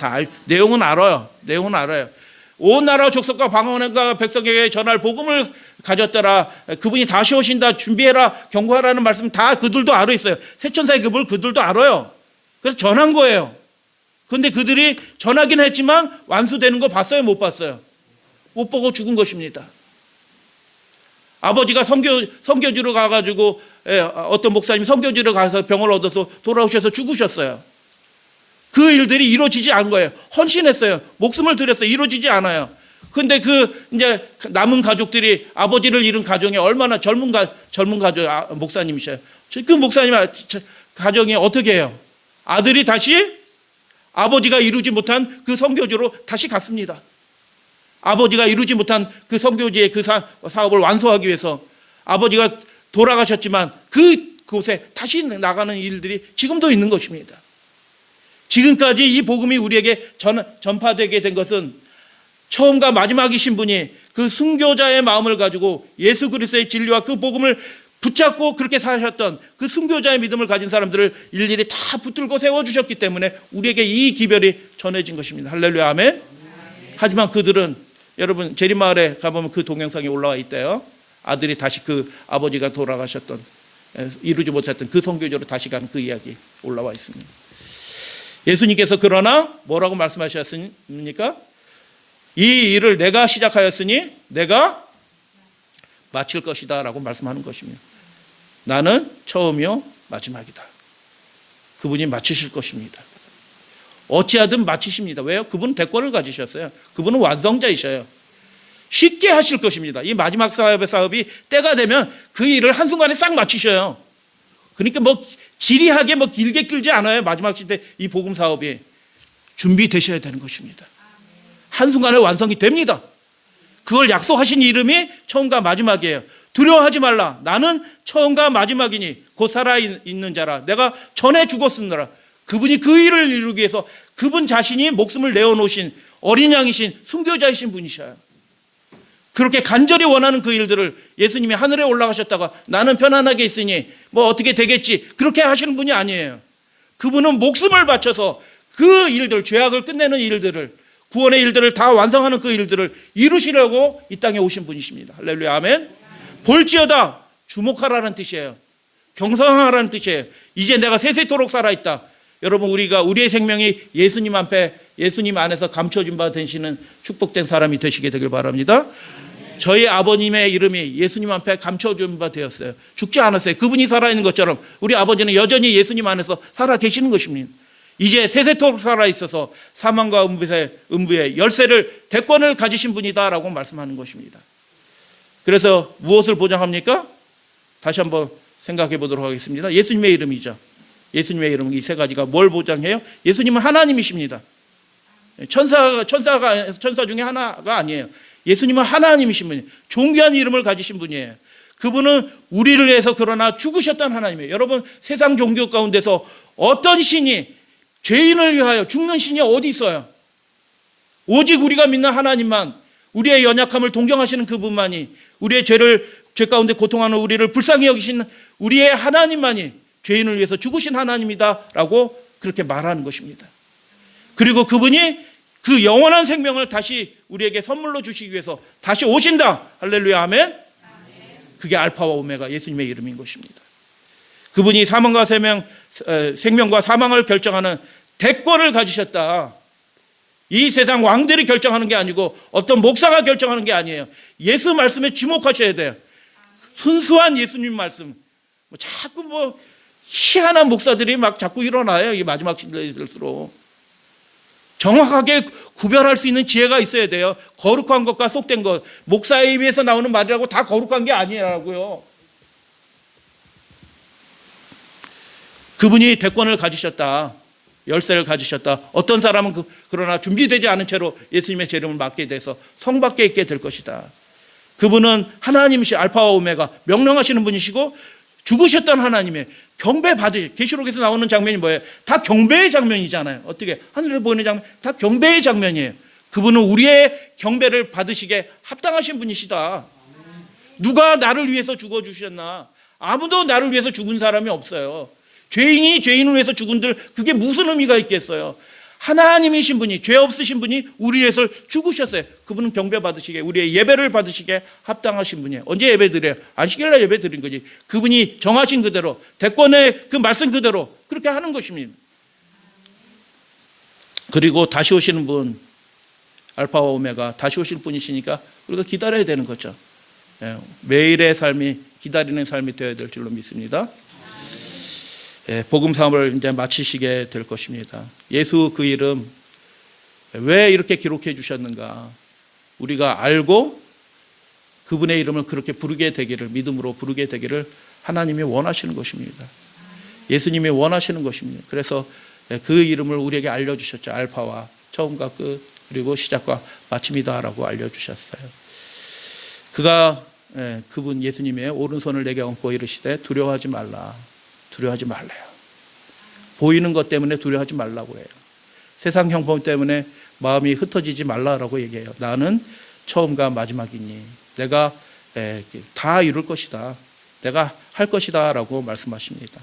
S2: 내용은 알아요. 내용은 알아요. 온 나라 족속과 방언과 백성에게 전할 복음을 가졌더라. 그분이 다시 오신다. 준비해라. 경고하라는 말씀 다 그들도 알고 있어요. 새천사의 급을 그들도 알아요. 그래서 전한 거예요. 그런데 그들이 전하긴 했지만 완수되는 거 봤어요? 못 봤어요? 못 보고 죽은 것입니다. 아버지가 선교지로 가가지고 어떤 목사님이 선교지로 가서 병을 얻어서 돌아오셔서 죽으셨어요. 그 일들이 이루어지지 않은 거예요. 헌신했어요. 목숨을 들였어요. 이루어지지 않아요. 근데 이제 남은 가족들이 아버지를 잃은 가정이 얼마나 젊은 가족, 목사님이셔요. 그 목사님 가정이 어떻게 해요? 아들이 다시 아버지가 이루지 못한 그 선교지로 다시 갔습니다. 아버지가 이루지 못한 그 선교지의 그 사업을 완수하기 위해서 아버지가 돌아가셨지만 그곳에 다시 나가는 일들이 지금도 있는 것입니다. 지금까지 이 복음이 우리에게 전파되게 된 것은 처음과 마지막이신 분이 그 순교자의 마음을 가지고 예수 그리스도의 진리와 그 복음을 붙잡고 그렇게 사셨던 그 순교자의 믿음을 가진 사람들을 일일이 다 붙들고 세워주셨기 때문에 우리에게 이 기별이 전해진 것입니다. 할렐루야, 아멘. 하지만 그들은 여러분 재림마을에 가보면 그 동영상이 올라와 있대요. 아들이 다시 그 아버지가 돌아가셨던 이루지 못했던 그 선교지로 다시 가는 그 이야기 올라와 있습니다. 예수님께서 그러나 뭐라고 말씀하셨습니까? 이 일을 내가 시작하였으니 내가 마칠 것이다 라고 말씀하는 것입니다. 나는 처음이요 마지막이다. 그분이 마치실 것입니다. 어찌하든 마치십니다. 왜요? 그분은 대권을 가지셨어요. 그분은 완성자이셔요. 쉽게 하실 것입니다. 이 마지막 사업이 때가 되면 그 일을 한순간에 싹 마치셔요. 그러니까 지리하게 길게 끌지 않아요. 마지막 시대 이 복음 사업이 준비되셔야 되는 것입니다. 한순간에 완성이 됩니다. 그걸 약속하신 이름이 처음과 마지막이에요. 두려워하지 말라. 나는 처음과 마지막이니 곧 살아있는 자라. 내가 전에 죽었으느라. 그분이 그 일을 이루기 위해서 그분 자신이 목숨을 내어놓으신 어린 양이신 순교자이신 분이셔요. 그렇게 간절히 원하는 그 일들을 예수님이 하늘에 올라가셨다가 나는 편안하게 있으니 어떻게 되겠지 그렇게 하시는 분이 아니에요. 그분은 목숨을 바쳐서 그 일들, 죄악을 끝내는 일들을, 구원의 일들을 다 완성하는 그 일들을 이루시려고 이 땅에 오신 분이십니다. 할렐루야, 아멘. 볼지어다, 주목하라는 뜻이에요. 경성하라는 뜻이에요. 이제 내가 세세토록 살아있다. 여러분, 우리의 생명이 예수님 앞에, 예수님 안에서 감춰진 바 되시는 축복된 사람이 되시게 되길 바랍니다. 저희 아버님의 이름이 예수님 앞에 감춰진 바 되었어요. 죽지 않았어요. 그분이 살아있는 것처럼 우리 아버지는 여전히 예수님 안에서 살아 계시는 것입니다. 이제 세세토록 살아있어서 사망과 음부의 열쇠를 대권을 가지신 분이다라고 말씀하는 것입니다. 그래서 무엇을 보장합니까? 다시 한번 생각해 보도록 하겠습니다. 예수님의 이름이죠. 예수님의 이름, 이 세 가지가 뭘 보장해요? 예수님은 하나님이십니다. 천사 중에 하나가 아니에요. 예수님은 하나님이신 분이에요. 존귀한 이름을 가지신 분이에요. 그분은 우리를 위해서 그러나 죽으셨던 하나님이에요. 여러분, 세상 종교 가운데서 어떤 신이 죄인을 위하여 죽는 신이 어디 있어요? 오직 우리가 믿는 하나님만, 우리의 연약함을 동정하시는 그분만이, 우리의 죄 가운데 고통하는 우리를 불쌍히 여기시는 우리의 하나님만이 죄인을 위해서 죽으신 하나님이다라고 그렇게 말하는 것입니다. 그리고 그분이 그 영원한 생명을 다시 우리에게 선물로 주시기 위해서 다시 오신다. 할렐루야, 아멘. 그게 알파와 오메가 예수님의 이름인 것입니다. 그분이 생명과 사망을 결정하는 대권을 가지셨다. 이 세상 왕들이 결정하는 게 아니고 어떤 목사가 결정하는 게 아니에요. 예수 말씀에 주목하셔야 돼요. 순수한 예수님 말씀. 자꾸 희한한 목사들이 자꾸 일어나요. 이 마지막 시대에 들수록. 정확하게 구별할 수 있는 지혜가 있어야 돼요. 거룩한 것과 속된 것. 목사에 의해서 나오는 말이라고 다 거룩한 게 아니라고요. 그분이 대권을 가지셨다. 열쇠를 가지셨다. 어떤 사람은 그러나 준비되지 않은 채로 예수님의 재림을 맞게 돼서 성밖에 있게 될 것이다. 그분은 하나님이시 알파와 오메가 명령하시는 분이시고 죽으셨던 하나님의 경배받으시. 계시록에서 나오는 장면이 뭐예요? 다 경배의 장면이잖아요. 어떻게 하늘에 보이는 장면 다 경배의 장면이에요. 그분은 우리의 경배를 받으시게 합당하신 분이시다. 누가 나를 위해서 죽어주셨나? 아무도 나를 위해서 죽은 사람이 없어요. 죄인이 죄인을 위해서 죽은들 그게 무슨 의미가 있겠어요? 하나님이신 분이, 죄 없으신 분이 우리 위해서 죽으셨어요. 그분은 경배 받으시게, 우리의 예배를 받으시게 합당하신 분이에요. 언제 예배 드려요? 안식일날 예배 드린 거지. 그분이 정하신 그대로, 대권의 그 말씀 그대로 그렇게 하는 것입니다. 그리고 다시 오시는 분, 알파와 오메가 다시 오실 분이시니까 우리가 기다려야 되는 거죠. 매일의 삶이 기다리는 삶이 되어야 될 줄로 믿습니다. 복음 사업을 이제 마치시게 될 것입니다. 예수 그 이름 왜 이렇게 기록해 주셨는가? 우리가 알고 그분의 이름을 그렇게 부르게 되기를, 믿음으로 부르게 되기를 하나님이 원하시는 것입니다. 예수님이 원하시는 것입니다. 그래서 그 이름을 우리에게 알려주셨죠. 알파와 처음과 끝 그리고 시작과 마침이다라고 알려주셨어요. 그분 예수님의 오른손을 내게 얹고 이르시되 두려워하지 말라. 두려워하지 말래요. 보이는 것 때문에 두려워하지 말라고 해요. 세상 형편 때문에 마음이 흩어지지 말라라고 얘기해요. 나는 처음과 마지막이니 내가 다 이룰 것이다. 내가 할 것이다 라고 말씀하십니다.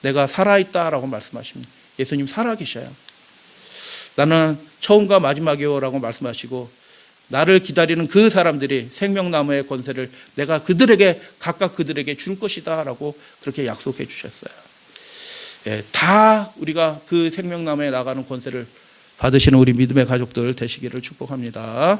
S2: 내가 살아있다 라고 말씀하십니다. 예수님 살아계셔요. 나는 처음과 마지막이요 라고 말씀하시고 나를 기다리는 그 사람들이 생명나무의 권세를 내가 그들에게 각각 그들에게 줄 것이다 라고 그렇게 약속해 주셨어요. 다 우리가 그 생명나무에 나가는 권세를 받으시는 우리 믿음의 가족들 되시기를 축복합니다.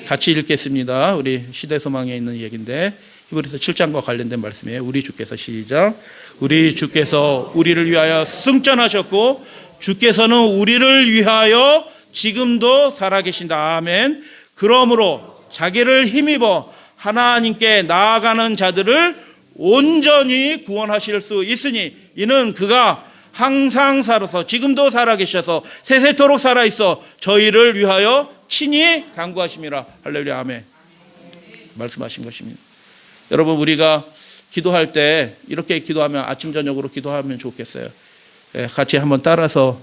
S2: 같이 읽겠습니다. 우리 시대소망에 있는 얘기인데 히브리서 7장과 관련된 말씀이에요. 우리 주께서 시작. 우리 주께서 우리를 위하여 승천하셨고 주께서는 우리를 위하여 지금도 살아계신다. 아멘. 그러므로 자기를 힘입어 하나님께 나아가는 자들을 온전히 구원하실 수 있으니 이는 그가 항상 살아서 지금도 살아계셔서 세세토록 살아있어 저희를 위하여 친히 간구하심이라. 할렐루야. 아멘. 말씀하신 것입니다. 여러분 우리가 기도할 때 이렇게 기도하면 아침 저녁으로 기도하면 좋겠어요. 같이 한번 따라서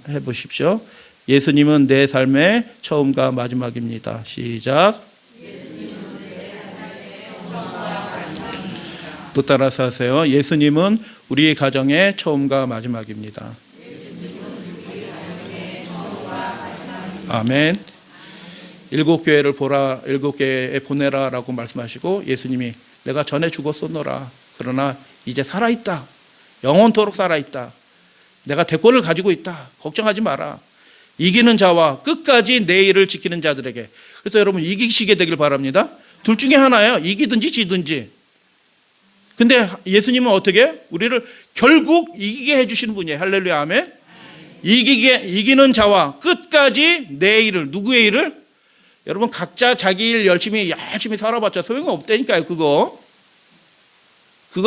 S2: 해보십시오. 예수님은 내 삶의 처음과 마지막입니다. 시작. 또 따라서 하세요. 예수님은 우리 가정의 처음과 마지막입니다. 아멘. 7교회를 보라, 7교회에 보내라라고 말씀하시고 예수님이 내가 전에 죽었었노라. 그러나 이제 살아있다. 영원토록 살아있다. 내가 대권을 가지고 있다. 걱정하지 마라. 이기는 자와 끝까지 내 일을 지키는 자들에게. 그래서 여러분 이기시게 되길 바랍니다. 둘 중에 하나예요. 이기든지 지든지. 근데 예수님은 어떻게? 우리를 결국 이기게 해주시는 분이에요. 할렐루야. 아멘. 이기는 자와 끝까지 내 일을, 누구의 일을? 여러분 각자 자기 일 열심히 살아봤자 소용이 없다니까요. 그거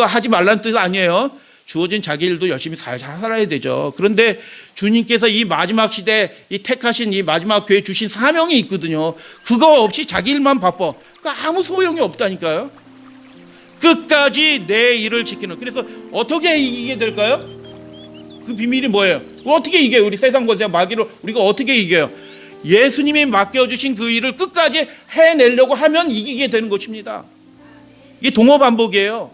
S2: 하지 말라는 뜻 아니에요. 주어진 자기 일도 열심히 잘 살아야 되죠. 그런데 주님께서 이 마지막 시대 이 택하신 이 마지막 교회 주신 사명이 있거든요. 그거 없이 자기 일만 바빠. 그러니까 아무 소용이 없다니까요. 끝까지 내 일을 지키는. 그래서 어떻게 이기게 될까요? 그 비밀이 뭐예요? 어떻게 이겨요? 우리 세상 권세 마귀를 우리가 어떻게 이겨요? 예수님이 맡겨주신 그 일을 끝까지 해내려고 하면 이기게 되는 것입니다. 이게 동어반복이에요.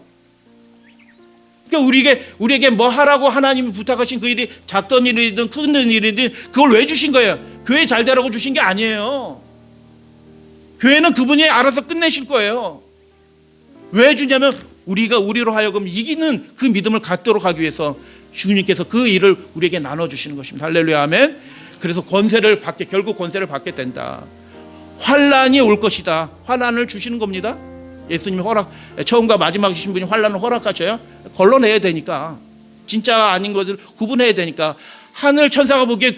S2: 그러니까 우리에게 뭐 하라고 하나님이 부탁하신 그 일이 작던 일이든 큰 일이든 그걸 왜 주신 거예요? 교회 잘 되라고 주신 게 아니에요. 교회는 그분이 알아서 끝내실 거예요. 왜 주냐면 우리로 하여금 이기는 그 믿음을 갖도록 하기 위해서 주님께서 그 일을 우리에게 나눠주시는 것입니다. 할렐루야. 아멘. 그래서 결국 권세를 받게 된다. 환난이 올 것이다. 환난을 주시는 겁니다. 예수님이 처음과 마지막이신 분이 환난을 허락하셔요. 걸러내야 되니까. 진짜 아닌 것을 구분해야 되니까 하늘 천사가 보기에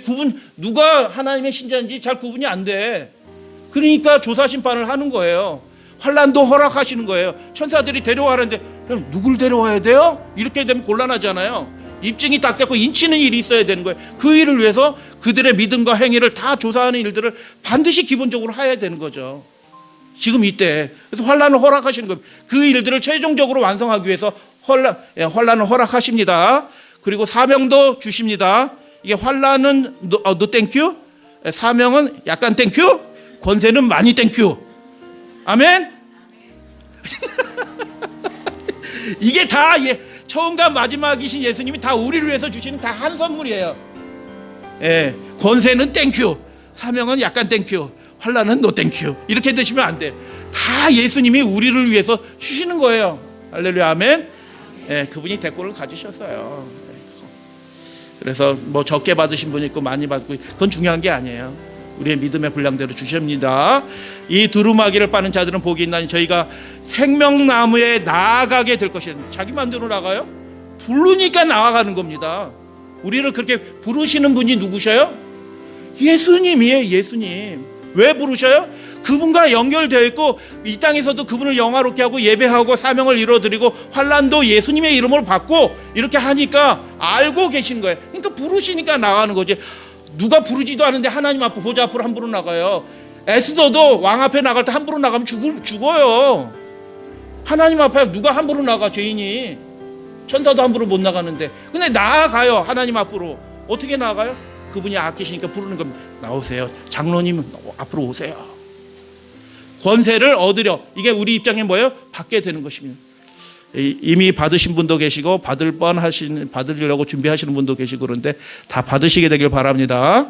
S2: 누가 하나님의 신자인지 잘 구분이 안 돼. 그러니까 조사 심판을 하는 거예요. 환난도 허락하시는 거예요. 천사들이 데려와는데 누굴 데려와야 돼요? 이렇게 되면 곤란하잖아요. 입증이 딱 됐고 인치는 일이 있어야 되는 거예요. 그 일을 위해서 그들의 믿음과 행위를 다 조사하는 일들을 반드시 기본적으로 해야 되는 거죠. 지금 이때. 그래서 환난을 허락하시는 겁니다. 그 일들을 최종적으로 완성하기 위해서 환난을 허락하십니다. 그리고 사명도 주십니다. 이게 환난은 no 땡큐, 사명은 약간 땡큐, 권세는 많이 땡큐. 아멘. 이게 다 처음과 마지막이신 예수님이 다 우리를 위해서 주시는 다 한 선물이에요. 예, 권세는 땡큐, 사명은 약간 땡큐, 환난은 노 땡큐. 이렇게 되시면 안 돼. 다 예수님이 우리를 위해서 주시는 거예요. 할렐루야, 아멘. 예, 그분이 대권을 가지셨어요. 그래서 뭐 적게 받으신 분이 있고 많이 받고, 그건 중요한 게 아니에요. 우리의 믿음의 분량대로 주십니다. 이 두루마기를 빠는 자들은 복이 있나니 저희가 생명나무에 나아가게 될 것이다. 자기 마음대로 나가요? 부르니까 나아가는 겁니다. 우리를 그렇게 부르시는 분이 누구셔요? 예수님이에요. 예수님. 왜 부르셔요? 그분과 연결되어 있고 이 땅에서도 그분을 영화롭게 하고 예배하고 사명을 이루어드리고 환난도 예수님의 이름으로 받고 이렇게 하니까 알고 계신 거예요. 그러니까 부르시니까 나가는 거지. 누가 부르지도 않은데 하나님 앞에 보좌 앞으로 함부로 나가요? 에스더도 왕 앞에 나갈 때 함부로 나가면 죽어요. 하나님 앞에 누가 함부로 나가? 죄인이. 천사도 함부로 못 나가는데. 근데 나아가요. 하나님 앞으로. 어떻게 나아가요? 그분이 아끼시니까 부르는 겁니다. 나오세요. 장로님 앞으로 오세요. 권세를 얻으려. 이게 우리 입장에 뭐예요? 받게 되는 것입니다. 이미 받으신 분도 계시고 받으려고 준비하시는 분도 계시고 그런데 다 받으시게 되길 바랍니다.